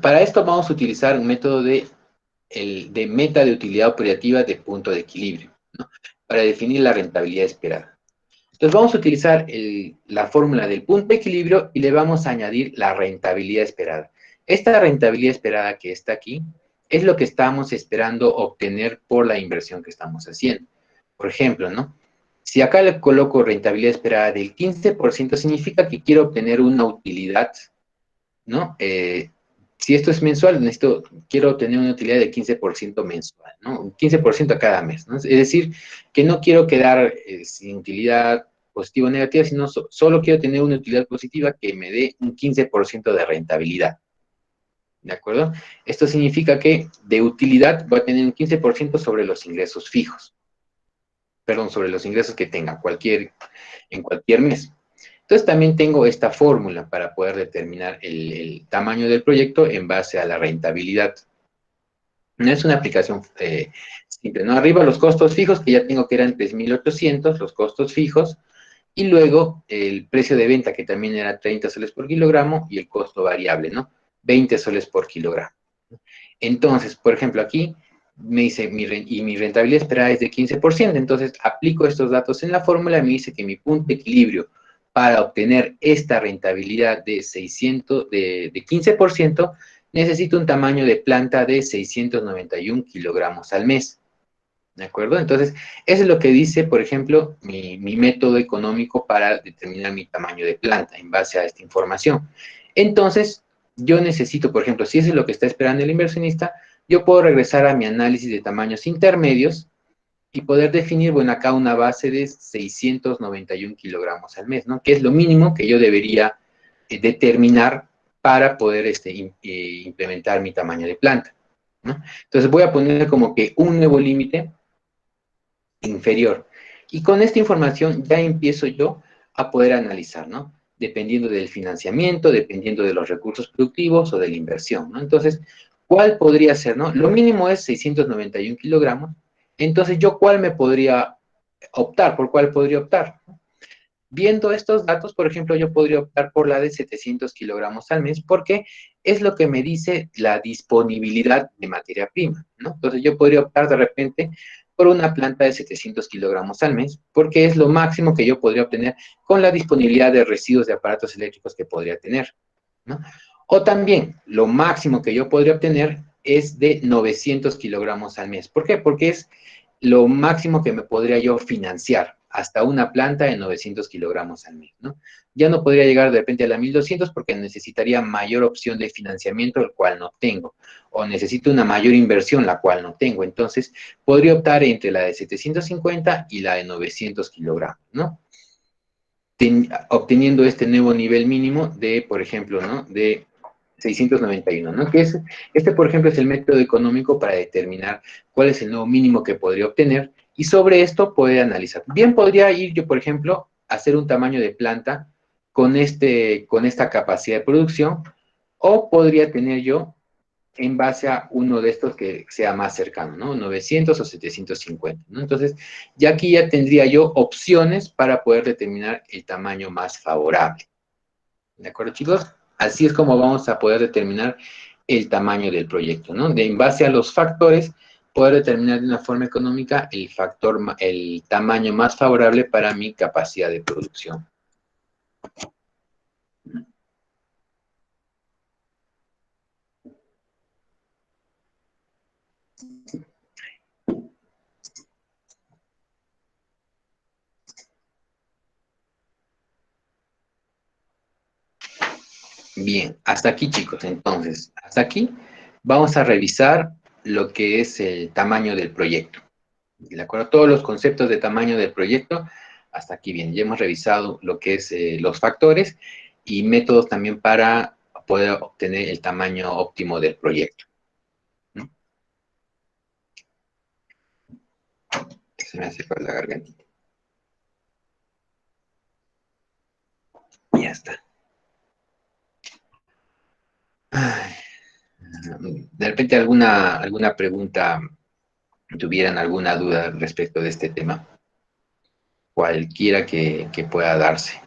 para esto vamos a utilizar un método de meta de utilidad operativa de punto de equilibrio, ¿no? Para definir la rentabilidad esperada. Entonces vamos a utilizar la fórmula del punto de equilibrio y le vamos a añadir la rentabilidad esperada. Esta rentabilidad esperada que está aquí es lo que estamos esperando obtener por la inversión que estamos haciendo. Por ejemplo, ¿no? Si acá le coloco rentabilidad esperada del 15%, significa que quiero obtener una utilidad, ¿no? Si esto es mensual, quiero obtener una utilidad de 15% mensual, ¿no? Un 15% a cada mes, ¿no? Es decir, que no quiero quedar sin utilidad positiva o negativa, sino solo quiero tener una utilidad positiva que me dé un 15% de rentabilidad, ¿de acuerdo? Esto significa que de utilidad va a tener un 15% sobre los ingresos fijos, perdón, sobre los ingresos que tenga en cualquier mes. Entonces también tengo esta fórmula para poder determinar el tamaño del proyecto en base a la rentabilidad. No es una aplicación simple, ¿no? Arriba los costos fijos, que ya tengo que eran 3.800, los costos fijos, y luego el precio de venta, que también era 30 soles por kilogramo, y el costo variable, ¿no? 20 soles por kilogramo. Entonces, por ejemplo, aquí me dice, mi rentabilidad esperada es de 15%, entonces aplico estos datos en la fórmula y me dice que mi punto de equilibrio para obtener esta rentabilidad de 15%, necesito un tamaño de planta de 691 kilogramos al mes, ¿de acuerdo? Entonces, eso es lo que dice, por ejemplo, mi método económico para determinar mi tamaño de planta en base a esta información. Entonces, yo necesito, por ejemplo, si eso es lo que está esperando el inversionista, yo puedo regresar a mi análisis de tamaños intermedios y poder definir, bueno, acá una base de 691 kilogramos al mes, ¿no? Que es lo mínimo que yo debería determinar para poder implementar mi tamaño de planta, ¿no? Entonces voy a poner como que un nuevo límite inferior. Y con esta información ya empiezo yo a poder analizar, ¿no? Dependiendo del financiamiento, dependiendo de los recursos productivos o de la inversión, ¿no? Entonces, ¿cuál podría ser, no? Lo mínimo es 691 kilogramos. Entonces, ¿yo cuál me podría optar? ¿Por cuál podría optar? Viendo estos datos, por ejemplo, yo podría optar por la de 700 kilogramos al mes, porque es lo que me dice la disponibilidad de materia prima, ¿no? Entonces, yo podría optar de repente por una planta de 700 kilogramos al mes, porque es lo máximo que yo podría obtener con la disponibilidad de residuos de aparatos eléctricos que podría tener, ¿no? O también, lo máximo que yo podría obtener es de 900 kilogramos al mes. ¿Por qué? Porque es lo máximo que me podría yo financiar, hasta una planta de 900 kilogramos al mes, ¿no? Ya no podría llegar de repente a la 1200 porque necesitaría mayor opción de financiamiento, el cual no tengo, o necesito una mayor inversión, la cual no tengo. Entonces, podría optar entre la de 750 y la de 900 kilogramos, ¿no? Obteniendo este nuevo nivel mínimo de, por ejemplo, ¿no? De 691, ¿no? Que es, este, por ejemplo, es el método económico para determinar cuál es el nuevo mínimo que podría obtener y sobre esto poder analizar. Bien podría ir yo, por ejemplo, a hacer un tamaño de planta con esta capacidad de producción o podría tener yo en base a uno de estos que sea más cercano, ¿no? 900 o 750, ¿no? Entonces, ya aquí ya tendría yo opciones para poder determinar el tamaño más favorable. ¿De acuerdo, chicos? Así es como vamos a poder determinar el tamaño del proyecto, ¿no? De en base a los factores, poder determinar de una forma económica el tamaño más favorable para mi capacidad de producción. Bien, hasta aquí, chicos. Entonces, hasta aquí vamos a revisar lo que es el tamaño del proyecto. ¿De acuerdo? Todos los conceptos de tamaño del proyecto, hasta aquí bien. Ya hemos revisado lo que es los factores y métodos también para poder obtener el tamaño óptimo del proyecto. ¿No? Se me hace por la gargantita. Ya está. Ay, de repente alguna pregunta, tuvieran alguna duda respecto de este tema, cualquiera que pueda darse.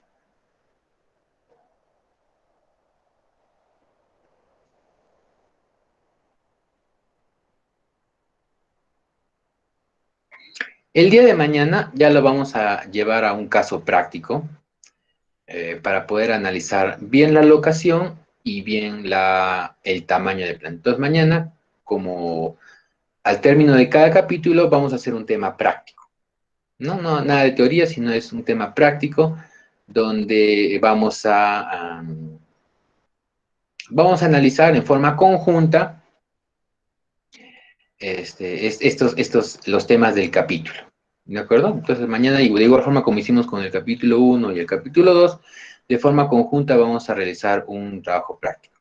El día de mañana ya lo vamos a llevar a un caso práctico para poder analizar bien la locación y bien el tamaño de planta. Entonces mañana, como al término de cada capítulo, vamos a hacer un tema práctico. No, nada de teoría, sino es un tema práctico donde vamos a analizar en forma conjunta los temas del capítulo. ¿De acuerdo? Entonces mañana, de igual forma como hicimos con el capítulo 1 y el capítulo 2, de forma conjunta vamos a realizar un trabajo práctico.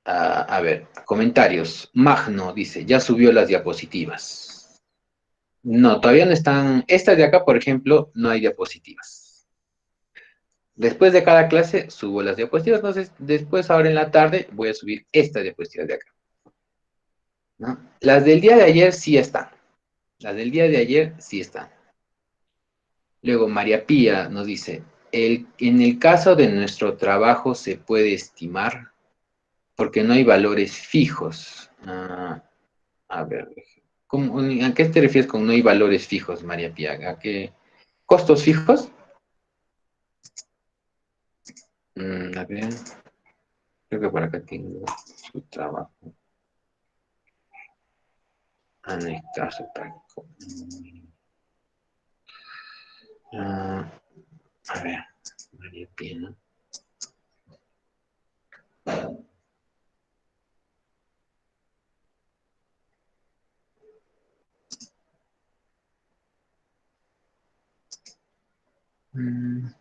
A ver, comentarios. Magno dice, ya subió las diapositivas. No, todavía no están. Estas de acá, por ejemplo, no hay diapositivas. Después de cada clase subo las diapositivas, entonces después ahora en la tarde voy a subir estas diapositivas de acá, ¿no? Las del día de ayer sí están. Las del día de ayer sí están. Luego María Pía nos dice, en el caso de nuestro trabajo se puede estimar porque no hay valores fijos. A ver, ¿a qué te refieres con no hay valores fijos, María Pía? ¿A qué? ¿Costos fijos? A ver, creo que por acá tengo su trabajo. No hay caso práctico. Ah, a ver, María Pía, ¿no? Mm,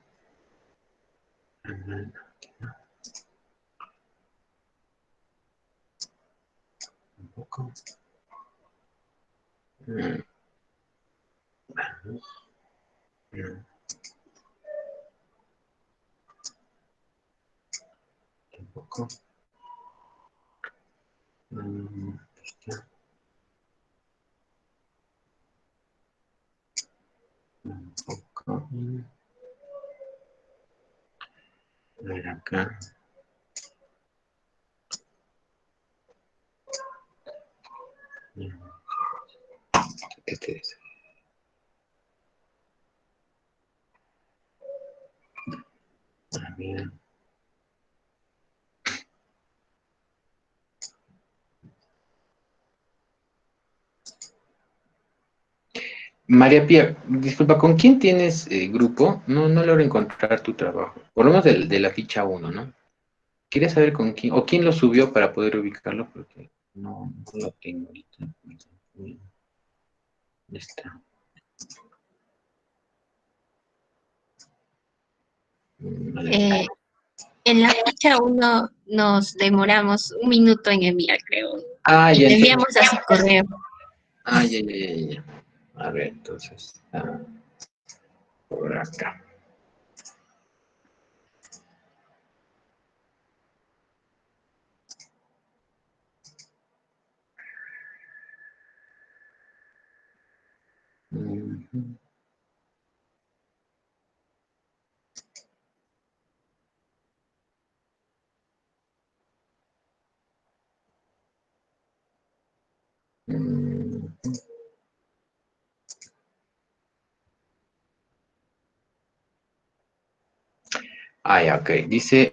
un poco. Mm, mm, un poco. Está, un poco. A ver acá. ustedes. A ver. María Pía, disculpa, ¿con quién tienes grupo? No logro encontrar tu trabajo. Por lo menos de la ficha uno, ¿no? Quería saber con quién, o quién lo subió para poder ubicarlo, porque no lo tengo ahorita. ¿Dónde está? Vale. En la ficha uno nos demoramos un minuto en enviar, creo. Ah, Y ya le entiendo. enviamos a su correo. Ah, ya. A ver, entonces, por acá. Ujú. Mm. Ah, ya, ok. Dice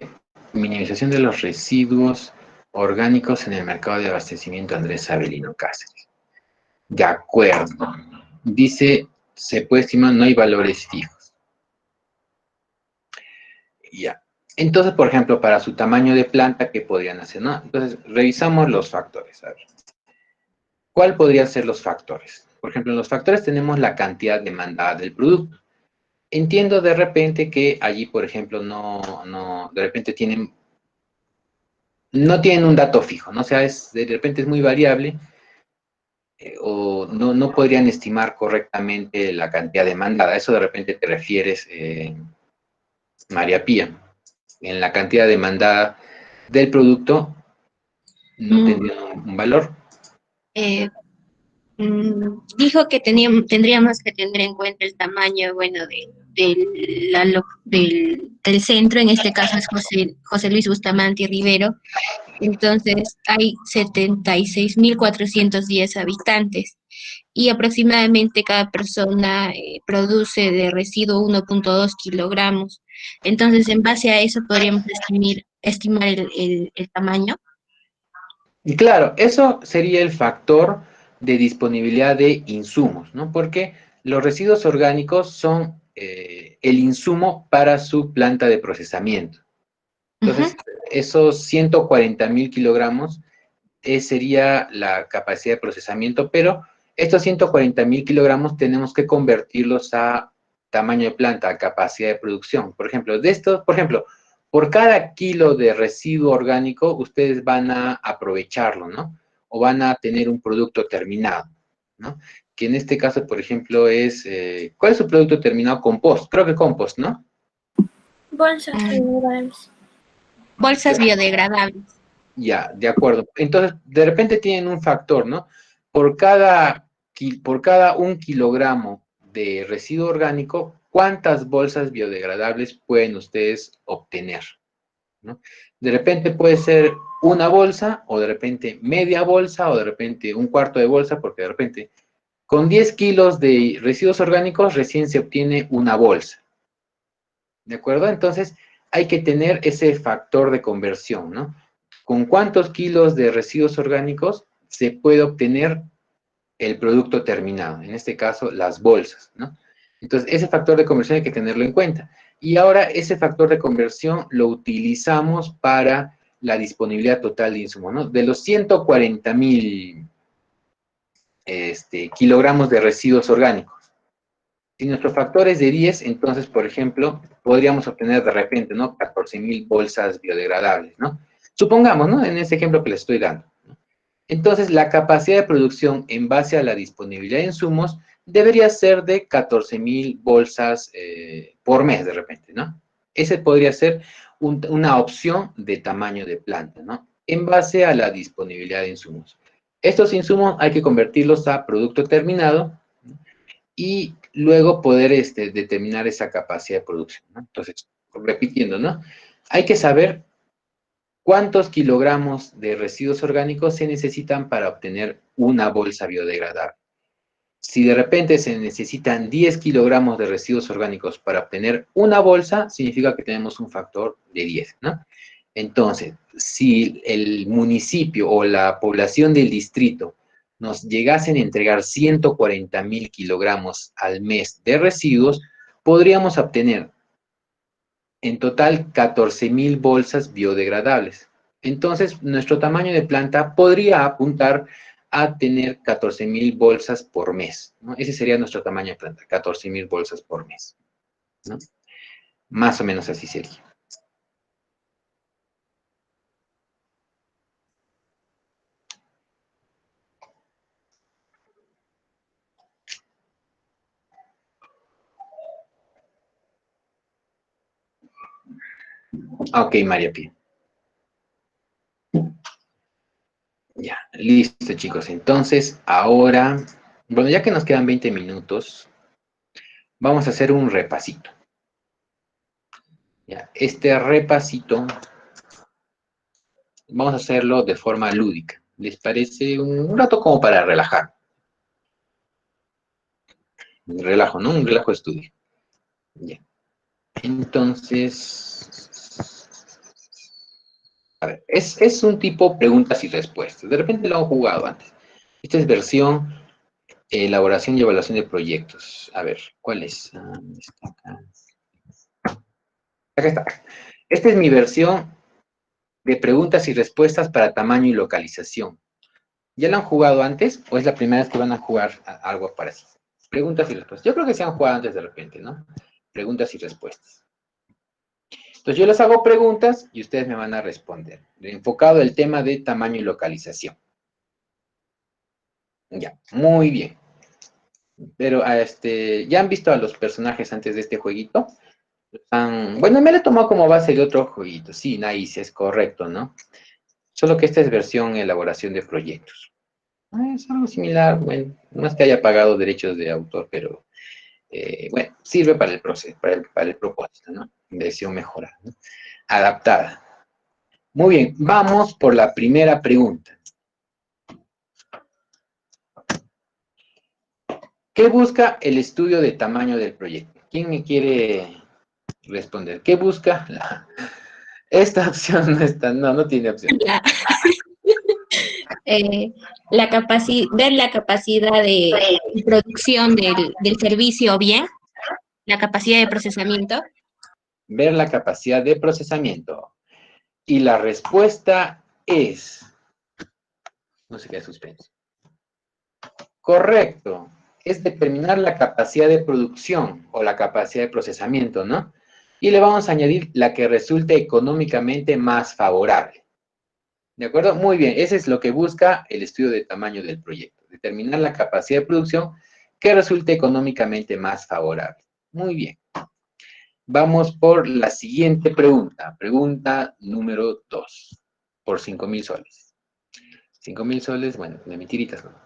minimización de los residuos orgánicos en el mercado de abastecimiento Andrés Avelino Cáceres. De acuerdo. Dice, se puede estimar, no hay valores fijos. Ya. Entonces, por ejemplo, para su tamaño de planta, ¿qué podrían hacer? ¿No? Entonces, revisamos los factores. A ver. ¿Cuál podrían ser los factores? Por ejemplo, en los factores tenemos la cantidad demandada del producto. Entiendo de repente que allí, por ejemplo, de repente no tienen un dato fijo, ¿no? O sea, de repente es muy variable, o no podrían estimar correctamente la cantidad demandada. Eso de repente te refieres, María Pía. En la cantidad demandada del producto no Mm, tendría un valor. eh, Dijo que tendríamos que tener en cuenta el tamaño, bueno, del centro, en este caso es José Luis Bustamante Rivero. Entonces hay 76.410 habitantes y aproximadamente cada persona produce de residuo 1,2 kilogramos. Entonces, en base a eso podríamos estimar el tamaño. Y claro, eso sería el factor de disponibilidad de insumos, ¿no? Porque los residuos orgánicos son el insumo para su planta de procesamiento. Ujú. Entonces, esos 140.000 kilogramos sería la capacidad de procesamiento, pero estos 140.000 kilogramos tenemos que convertirlos a tamaño de planta, a capacidad de producción. Por ejemplo, por cada kilo de residuo orgánico, ustedes van a aprovecharlo, ¿no? O van a tener un producto terminado, ¿no? Que en este caso, por ejemplo, ¿cuál es su producto terminado? Compost, creo que compost, ¿no? Bolsas Mm, biodegradables. Bolsas biodegradables. Ya, de acuerdo. Entonces, de repente tienen un factor, ¿no? Por cada 1 kilogramo de residuo orgánico, ¿cuántas bolsas biodegradables pueden ustedes obtener? ¿No? De repente puede ser una bolsa, o de repente media bolsa, o de repente un cuarto de bolsa, porque de repente con 10 kilos de residuos orgánicos recién se obtiene una bolsa. ¿De acuerdo? Entonces, hay que tener ese factor de conversión, ¿no? ¿Con cuántos kilos de residuos orgánicos se puede obtener el producto terminado? En este caso, las bolsas, ¿no? Entonces, ese factor de conversión hay que tenerlo en cuenta. Y ahora ese factor de conversión lo utilizamos para la disponibilidad total de insumo, ¿no? De los 140.000 kilogramos de residuos orgánicos. Si nuestro factor es de 10, entonces, por ejemplo, podríamos obtener de repente, ¿no? 14.000 bolsas biodegradables, ¿no? Supongamos, ¿no? En este ejemplo que les estoy dando, ¿no? Entonces, la capacidad de producción en base a la disponibilidad de insumos debería ser de 14.000 bolsas por mes, de repente, ¿no? Ese podría ser una opción de tamaño de planta, ¿no? En base a la disponibilidad de insumos. Estos insumos hay que convertirlos a producto terminado, ¿no? Y luego poder determinar esa capacidad de producción, ¿no? Entonces, repitiendo, ¿no? Hay que saber cuántos kilogramos de residuos orgánicos se necesitan para obtener una bolsa biodegradable. Si de repente se necesitan 10 kilogramos de residuos orgánicos para obtener una bolsa, significa que tenemos un factor de 10, ¿no? Entonces, si el municipio o la población del distrito nos llegasen a entregar 140.000 kilogramos al mes de residuos, podríamos obtener en total 14.000 bolsas biodegradables. Entonces, nuestro tamaño de planta podría apuntar a tener 14.000 bolsas por mes, ¿no? Ese sería nuestro tamaño de planta, 14.000 bolsas por mes, ¿no? Más o menos así sería. Ok, María Pía. Ya, listo, chicos. Entonces, ahora, bueno, ya que nos quedan 20 minutos, vamos a hacer un repasito. Ya, este repasito, vamos a hacerlo de forma lúdica. ¿Les parece un rato como para relajar? Un relajo, ¿no? Un relajo de estudio. Ya. Entonces, a ver, es un tipo preguntas y respuestas. De repente lo han jugado antes. Esta es versión elaboración y evaluación de proyectos. A ver, ¿cuál es? Está acá. Acá está. Esta es mi versión de preguntas y respuestas para tamaño y localización. ¿Ya lo han jugado antes o es la primera vez que van a jugar algo parecido? Preguntas y respuestas. Yo creo que se han jugado antes de repente, ¿no? Preguntas y respuestas. Entonces yo les hago preguntas y ustedes me van a responder. Enfocado el tema de tamaño y localización. Ya, muy bien. Pero ¿ya han visto a los personajes antes de este jueguito? Bueno, me lo he tomado como base de otro jueguito. Sí, Nice, es correcto, ¿no? Solo que esta es versión elaboración de proyectos. Es algo similar, bueno, no es que haya pagado derechos de autor, pero bueno, sirve para el proceso, para el propósito, ¿no? Versión mejorada, ¿no? Adaptada. Muy bien, vamos por la primera pregunta. ¿Qué busca el estudio de tamaño del proyecto? ¿Quién me quiere responder? ¿Qué busca? Esta opción no está, no tiene opción. La, ver la capacidad de producción del servicio bien, la capacidad de procesamiento. Ver la capacidad de procesamiento. Y la respuesta es... No sé qué es suspenso. Correcto. Es determinar la capacidad de producción o la capacidad de procesamiento, ¿no? Y le vamos a añadir la que resulte económicamente más favorable. ¿De acuerdo? Muy bien. Ese es lo que busca el estudio de tamaño del proyecto. Determinar la capacidad de producción que resulte económicamente más favorable. Muy bien. Vamos por la siguiente pregunta. Pregunta número 2. Por 5.000 soles. 5.000 soles, bueno, de mentiritas, ¿no?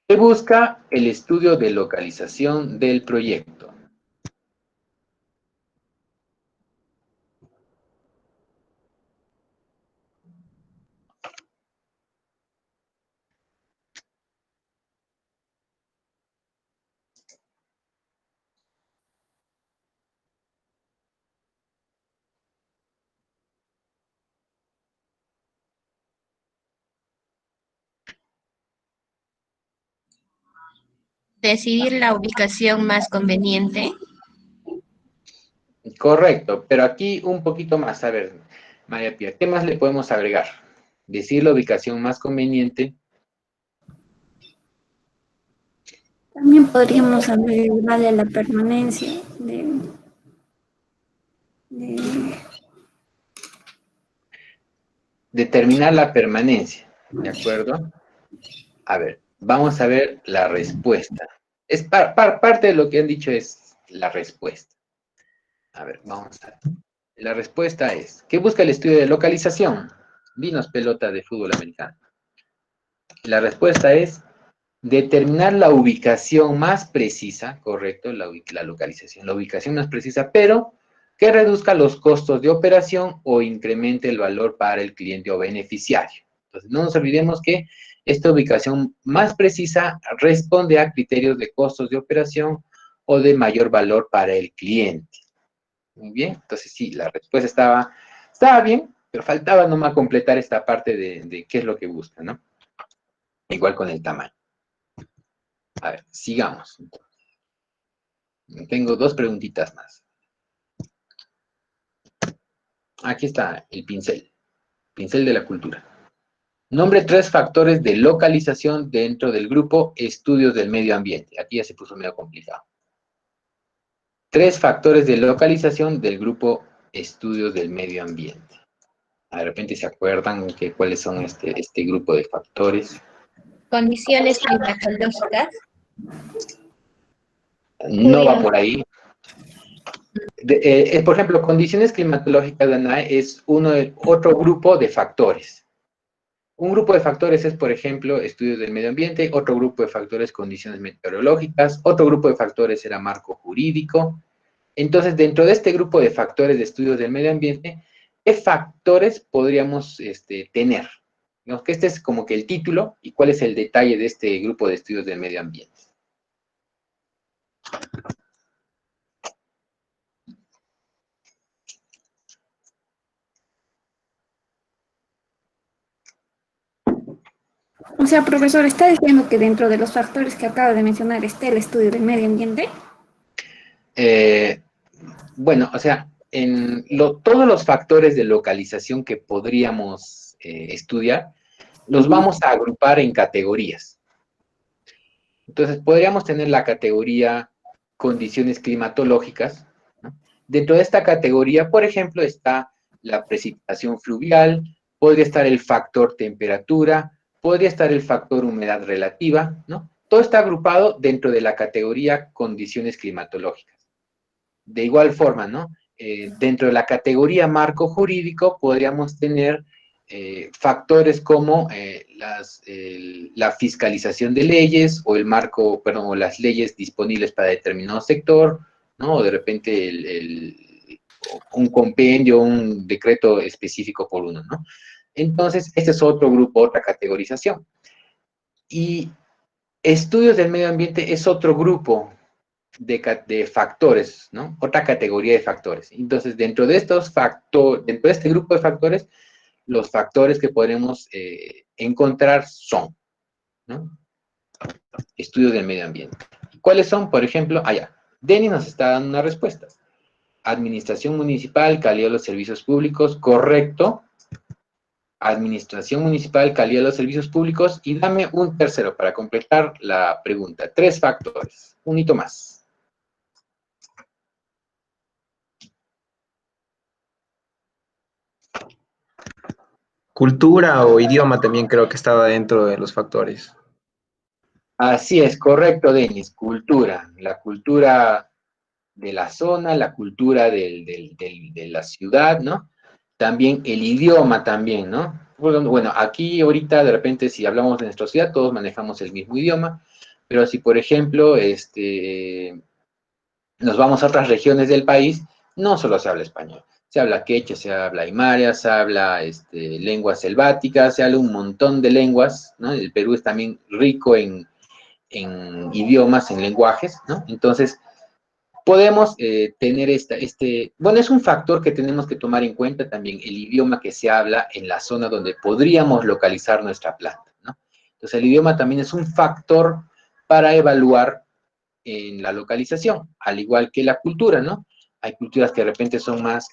Se busca el estudio de localización del proyecto. Decidir la ubicación más conveniente. Correcto, pero aquí un poquito más. A ver, María Pía, ¿qué más le podemos agregar? Decir la ubicación más conveniente. También podríamos hablar de la permanencia de Determinar la permanencia, ¿de acuerdo? A ver, vamos a ver la respuesta. Es parte de lo que han dicho es la respuesta. A ver, vamos a ver. La respuesta es, ¿qué busca el estudio de localización? Dinos pelota de fútbol americano. La respuesta es determinar la ubicación más precisa, correcto, la localización, la ubicación más precisa, pero que reduzca los costos de operación o incremente el valor para el cliente o beneficiario. Entonces, no nos olvidemos que Esta ubicación más precisa responde a criterios de costos de operación o de mayor valor para el cliente. Muy bien, entonces sí, la respuesta estaba bien, pero faltaba nomás completar esta parte de qué es lo que busca, ¿no? Igual con el tamaño. A ver, sigamos. Tengo dos preguntitas más. Aquí está el pincel de la cultura. Nombre 3 factores de localización dentro del grupo Estudios del Medio Ambiente. Aquí ya se puso medio complicado. 3 factores de localización del grupo Estudios del Medio Ambiente. De repente se acuerdan cuáles son este grupo de factores. Condiciones climatológicas. No va por ahí. Por ejemplo, condiciones climatológicas, Danae, es otro grupo de factores. Un grupo de factores es, por ejemplo, estudios del medio ambiente, otro grupo de factores, condiciones meteorológicas, otro grupo de factores era marco jurídico. Entonces, dentro de este grupo de factores de estudios del medio ambiente, ¿qué factores podríamos tener? Digamos que este es como que el título y cuál es el detalle de este grupo de estudios del medio ambiente. O sea, profesor, ¿está diciendo que dentro de los factores que acaba de mencionar está el estudio del medio ambiente? Bueno, o sea, todos los factores de localización que podríamos estudiar, los vamos a agrupar en categorías. Entonces, podríamos tener la categoría condiciones climatológicas, ¿no? Dentro de esta categoría, por ejemplo, está la precipitación fluvial, podría estar el factor temperatura, podría estar el factor humedad relativa, ¿no? Todo está agrupado dentro de la categoría condiciones climatológicas. De igual forma, ¿no? Dentro de la categoría marco jurídico podríamos tener factores como la fiscalización de leyes o el marco, perdón, o las leyes disponibles para determinado sector, ¿no? O de repente un compendio, un decreto específico por uno, ¿no? Entonces, este es otro grupo, otra categorización. Y estudios del medio ambiente es otro grupo de factores, ¿no? Otra categoría de factores. Entonces, dentro de este grupo de factores, los factores que podemos encontrar son, ¿no? Estudios del medio ambiente. ¿Cuáles son? Por ejemplo, allá. Denis nos está dando una respuesta. Administración municipal, calidad de los servicios públicos, correcto. Administración municipal, calidad de los servicios públicos. Y dame un tercero para completar la pregunta. 3 factores. Un hito más. Cultura o idioma también creo que estaba dentro de los factores. Así es, correcto, Denis. Cultura. La cultura de la zona, la cultura de la ciudad, ¿no? También el idioma también, ¿no? Bueno, aquí ahorita de repente si hablamos de nuestra ciudad, todos manejamos el mismo idioma, pero si por ejemplo nos vamos a otras regiones del país, no solo se habla español, se habla quechua, se habla aymara, se habla lenguas selváticas, se habla un montón de lenguas, ¿no? El Perú es también rico en idiomas, en lenguajes, ¿no? Entonces, podemos tener bueno, es un factor que tenemos que tomar en cuenta también, el idioma que se habla en la zona donde podríamos localizar nuestra planta, ¿no? Entonces, el idioma también es un factor para evaluar en la localización, al igual que la cultura, ¿no? Hay culturas que de repente son más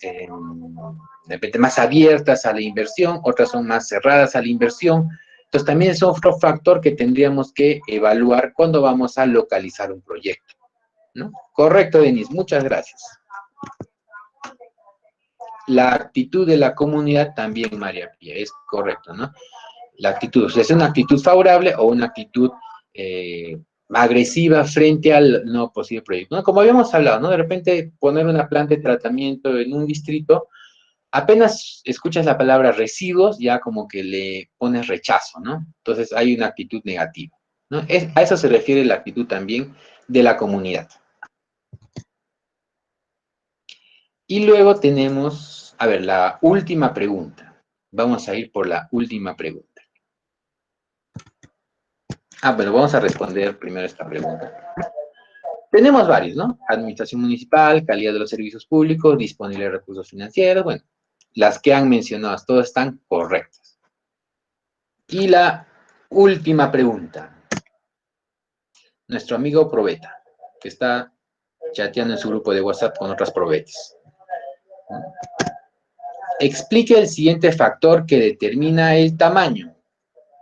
abiertas a la inversión, otras son más cerradas a la inversión. Entonces, también es otro factor que tendríamos que evaluar cuando vamos a localizar un proyecto, ¿no? Correcto, Denis, muchas gracias. La actitud de la comunidad también, María Pía, es correcto, ¿no? La actitud, o sea, es una actitud favorable o una actitud agresiva frente al no posible proyecto, ¿no? Como habíamos hablado, ¿no? De repente poner una planta de tratamiento en un distrito, apenas escuchas la palabra residuos, ya como que le pones rechazo, ¿no? Entonces hay una actitud negativa, ¿no? A eso se refiere la actitud también de la comunidad. Y luego tenemos, a ver, la última pregunta. Vamos a ir por la última pregunta. Bueno, vamos a responder primero esta pregunta. Tenemos varios, ¿no? Administración municipal, calidad de los servicios públicos, disponibilidad de recursos financieros, bueno, las que han mencionado, todas están correctas. Y la última pregunta. Nuestro amigo Probeta, que está chateando en su grupo de WhatsApp con otras probetas. Explique el siguiente factor que determina el tamaño.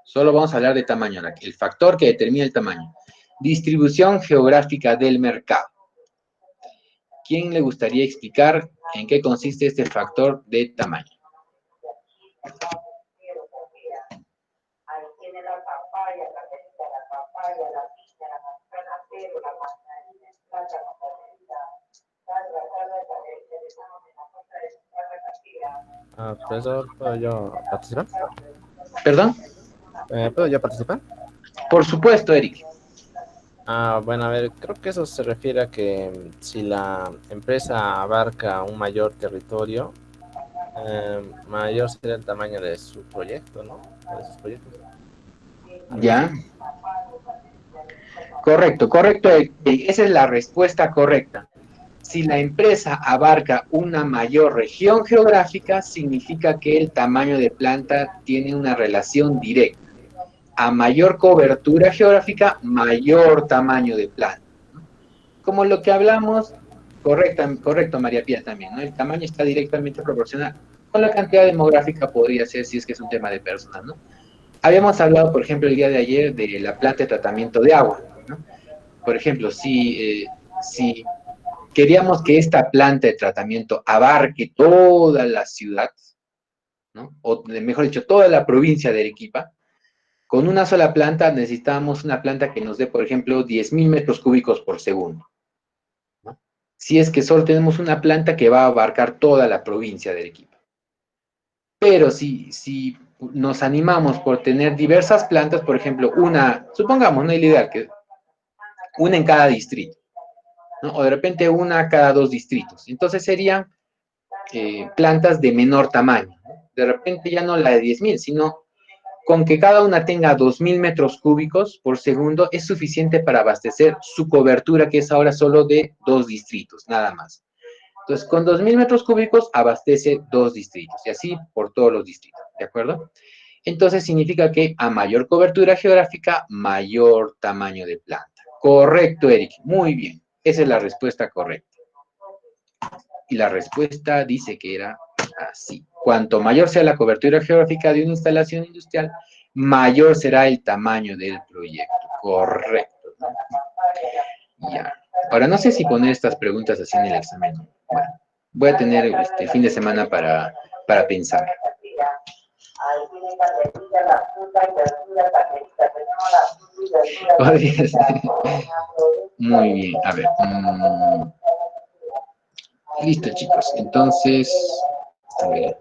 Solo vamos a hablar de tamaño, el factor que determina el tamaño. Distribución geográfica del mercado. ¿Quién le gustaría explicar en qué consiste este factor de tamaño? Profesor, ¿puedo yo participar? ¿Perdón? ¿Puedo yo participar? Por supuesto, Eric. Bueno, a ver, creo que eso se refiere a que si la empresa abarca un mayor territorio, mayor será el tamaño de su proyecto, ¿no? De sus proyectos. Ya. Correcto, correcto. Esa es la respuesta correcta. Si la empresa abarca una mayor región geográfica, significa que el tamaño de planta tiene una relación directa. A mayor cobertura geográfica, mayor tamaño de planta. Como lo que hablamos, correcto María Pía también, ¿no? El tamaño está directamente proporcional con la cantidad demográfica podría ser si es que es un tema de personas, ¿no? Habíamos hablado, por ejemplo, el día de ayer de la planta de tratamiento de agua, ¿no? Por ejemplo, si queríamos que esta planta de tratamiento abarque toda la ciudad, ¿no? O mejor dicho, toda la provincia de Arequipa, con una sola planta necesitábamos una planta que nos dé, por ejemplo, 10.000 metros cúbicos por segundo, ¿no? Si es que solo tenemos una planta que va a abarcar toda la provincia de Arequipa. Pero si nos animamos por tener diversas plantas, por ejemplo, supongamos, no es ideal, que una en cada distrito, ¿no? O de repente una cada 2 distritos. Entonces serían plantas de menor tamaño. De repente ya no la de 10.000, sino con que cada una tenga 2.000 metros cúbicos por segundo es suficiente para abastecer su cobertura, que es ahora solo de 2 distritos, nada más. Entonces, con 2.000 metros cúbicos abastece 2 distritos, y así por todos los distritos, ¿de acuerdo? Entonces, significa que a mayor cobertura geográfica, mayor tamaño de planta. Correcto, Eric, muy bien. Esa es la respuesta correcta. Y la respuesta dice que era así. Cuanto mayor sea la cobertura geográfica de una instalación industrial, mayor será el tamaño del proyecto. Correcto, ¿no? Ya. Ahora, no sé si poner estas preguntas así en el examen. Bueno, voy a tener este fin de semana para pensar. Muy bien, a ver. Listo, chicos. Entonces, a ver.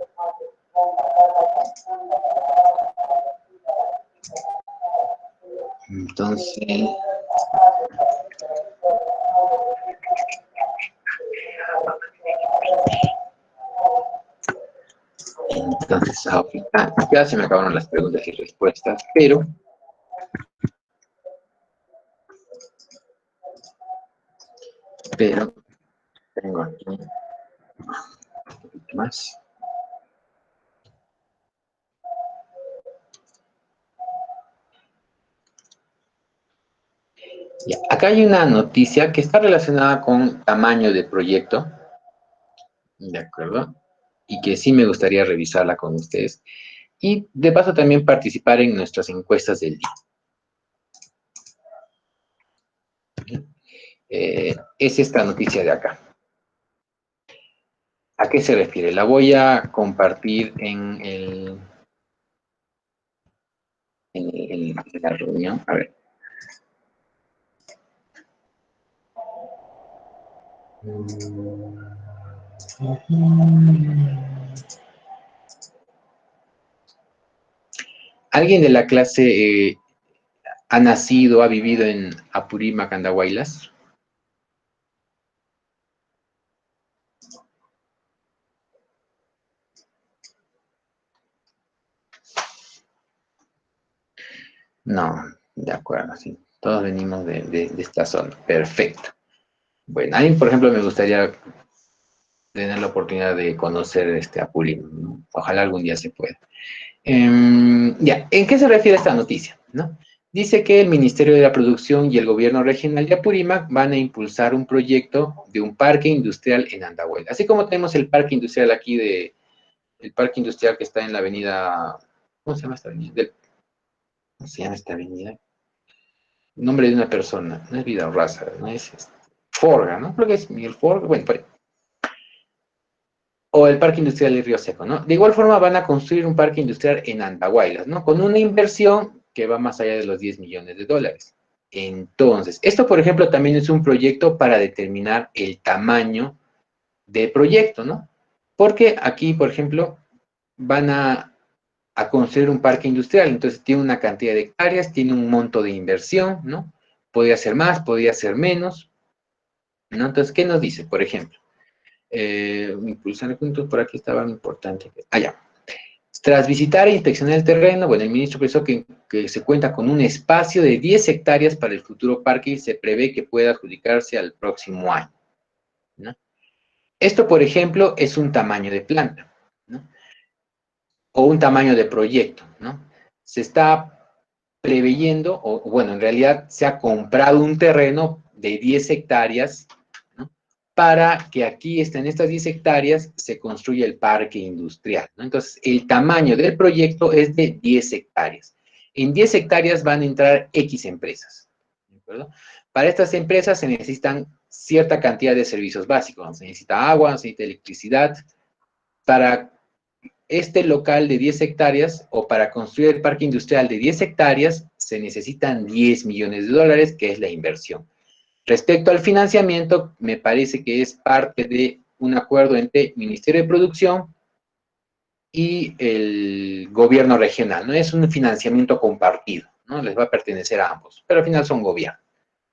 Entonces, ya se me acabaron las preguntas y respuestas, pero tengo aquí un poquito más. Ya, acá hay una noticia que está relacionada con tamaño de proyecto, ¿de acuerdo? Y que sí me gustaría revisarla con ustedes. Y de paso también participar en nuestras encuestas del día. Es esta noticia de acá. ¿A qué se refiere? La voy a compartir en la reunión. A ver. ¿Alguien de la clase ha nacido, ha vivido en Apurímac, Andahuaylas? No, de acuerdo, sí. Todos venimos de esta zona. Perfecto. Bueno, a mí, por ejemplo, me gustaría tener la oportunidad de conocer Apurímac. Ojalá algún día se pueda. Ya, ¿en qué se refiere esta noticia? ¿No? Dice que el Ministerio de la Producción y el Gobierno Regional de Apurímac van a impulsar un proyecto de un parque industrial en Andahuaylas. Así como tenemos el parque industrial aquí el parque industrial que está en la avenida, ¿cómo se llama esta avenida? ¿Cómo se llama esta avenida? Nombre de una persona, no es Vida Raza, no es Forga, ¿no? Creo que es Miguel Forga, bueno, por ahí. O el Parque Industrial de Río Seco, ¿no? De igual forma van a construir un parque industrial en Andahuaylas, ¿no? Con una inversión que va más allá de los 10 millones de dólares. Entonces, esto, por ejemplo, también es un proyecto para determinar el tamaño de proyecto, ¿no? Porque aquí, por ejemplo, van a construir un parque industrial, entonces tiene una cantidad de hectáreas, tiene un monto de inversión, ¿no? Podría ser más, podría ser menos, ¿no? Entonces, ¿qué nos dice, por ejemplo? Impulsar puntos, por aquí estaba importante. Ya. Tras visitar e inspeccionar el terreno, bueno, el ministro precisó que se cuenta con un espacio de 10 hectáreas para el futuro parque y se prevé que pueda adjudicarse al próximo año, ¿no? Esto, por ejemplo, es un tamaño de planta, ¿no? O un tamaño de proyecto, ¿no? Se está preveyendo, o bueno, en realidad se ha comprado un terreno de 10 hectáreas, ¿no? Para que aquí, en estas 10 hectáreas, se construya el parque industrial, ¿no? Entonces, el tamaño del proyecto es de 10 hectáreas. En 10 hectáreas van a entrar X empresas, ¿de acuerdo? Para estas empresas se necesitan cierta cantidad de servicios básicos, se necesita agua, se necesita electricidad. Para este local de 10 hectáreas o para construir el parque industrial de 10 hectáreas se necesitan 10 millones de dólares, que es la inversión. Respecto al financiamiento, me parece que es parte de un acuerdo entre el Ministerio de Producción y el gobierno regional, ¿no? Es un financiamiento compartido, ¿no? Les va a pertenecer a ambos, pero al final son gobierno.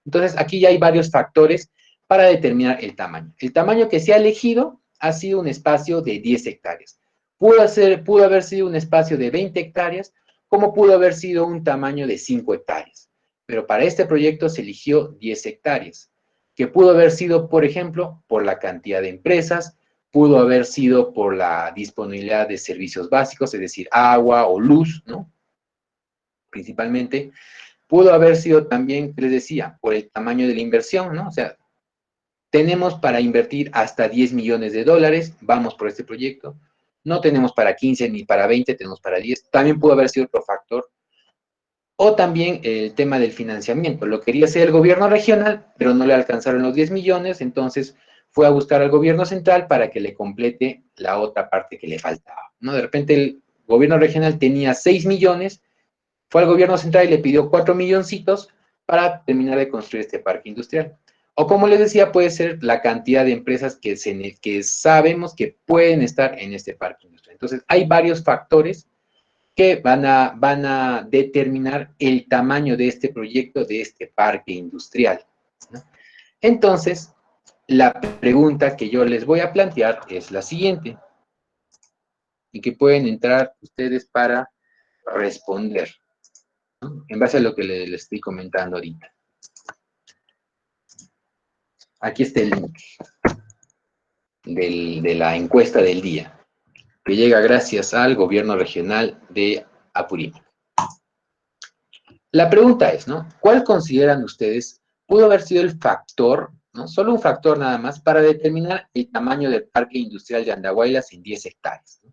Entonces, aquí ya hay varios factores para determinar el tamaño. El tamaño que se ha elegido ha sido un espacio de 10 hectáreas. Pudo haber sido un espacio de 20 hectáreas, como pudo haber sido un tamaño de 5 hectáreas. Pero para este proyecto se eligió 10 hectáreas, que pudo haber sido, por ejemplo, por la cantidad de empresas, pudo haber sido por la disponibilidad de servicios básicos, es decir, agua o luz, ¿no? Principalmente. Pudo haber sido también, les decía, por el tamaño de la inversión, ¿no? O sea, tenemos para invertir hasta 10 millones de dólares, vamos por este proyecto. No tenemos para 15 ni para 20, tenemos para 10. También pudo haber sido otro factor. O también el tema del financiamiento. Lo quería hacer el gobierno regional, pero no le alcanzaron los 10 millones, entonces fue a buscar al gobierno central para que le complete la otra parte que le faltaba, ¿no? De repente el gobierno regional tenía 6 millones, fue al gobierno central y le pidió 4 milloncitos para terminar de construir este parque industrial. O como les decía, puede ser la cantidad de empresas que sabemos que pueden estar en este parque industrial. Entonces, hay varios factores que van a determinar el tamaño de este proyecto, de este parque industrial, ¿no? Entonces, la pregunta que yo les voy a plantear es la siguiente, y que pueden entrar ustedes para responder, ¿no? En base a lo que les estoy comentando ahorita. Aquí está el link de la encuesta del día, que llega gracias al gobierno regional de Apurímac. La pregunta es, ¿no? ¿Cuál consideran ustedes pudo haber sido el factor, ¿no? Solo un factor nada más, para determinar el tamaño del parque industrial de Andahuaylas en 10 hectáreas, ¿no?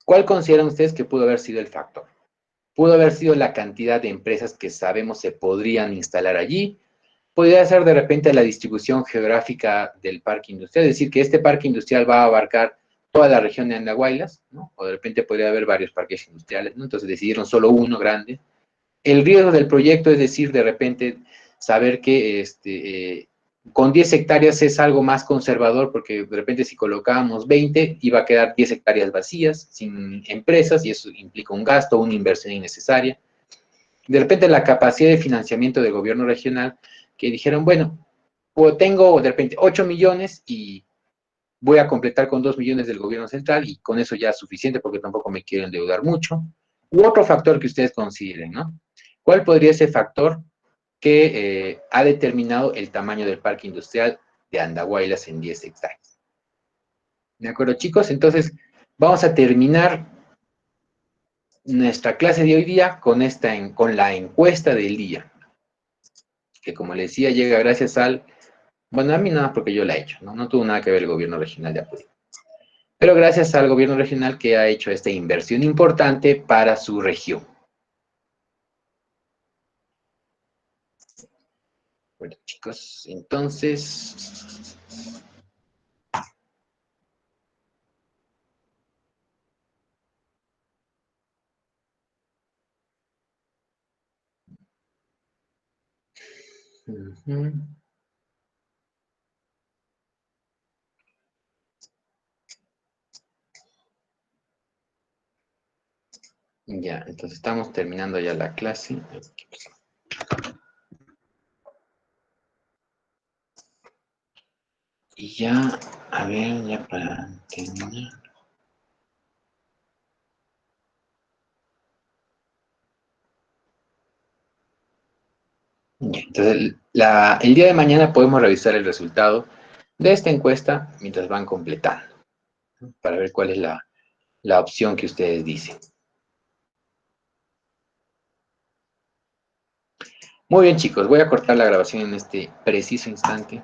¿Cuál consideran ustedes que pudo haber sido el factor? ¿Pudo haber sido la cantidad de empresas que sabemos se podrían instalar allí? ¿Podría ser de repente la distribución geográfica del parque industrial? Es decir, que este parque industrial va a abarcar toda la región de Andahuaylas, ¿no? O de repente podría haber varios parques industriales, ¿no? Entonces decidieron solo uno grande. El riesgo del proyecto es decir, de repente, saber que con 10 hectáreas es algo más conservador, porque de repente si colocábamos 20, iba a quedar 10 hectáreas vacías, sin empresas, y eso implica un gasto, una inversión innecesaria. De repente la capacidad de financiamiento del gobierno regional, que dijeron, bueno, pues tengo de repente 8 millones y voy a completar con 2 millones del gobierno central, y con eso ya es suficiente porque tampoco me quiero endeudar mucho. U otro factor que ustedes consideren, ¿no? ¿Cuál podría ser el factor que ha determinado el tamaño del parque industrial de Andahuaylas en 10 hectáreas? ¿De acuerdo, chicos? Entonces, vamos a terminar nuestra clase de hoy día con la encuesta del día, que como les decía, llega gracias al, bueno, a mí nada porque yo la he hecho, ¿no? No tuvo nada que ver el gobierno regional de Apure, pero gracias al gobierno regional que ha hecho esta inversión importante para su región. Bueno, chicos, entonces... Ujú. Ya, entonces estamos terminando ya la clase. Y ya, a ver, ya para terminar. Ya, entonces, el día de mañana podemos revisar el resultado de esta encuesta mientras van completando, ¿no? Para ver cuál es la opción que ustedes dicen. Muy bien, chicos, voy a cortar la grabación en este preciso instante.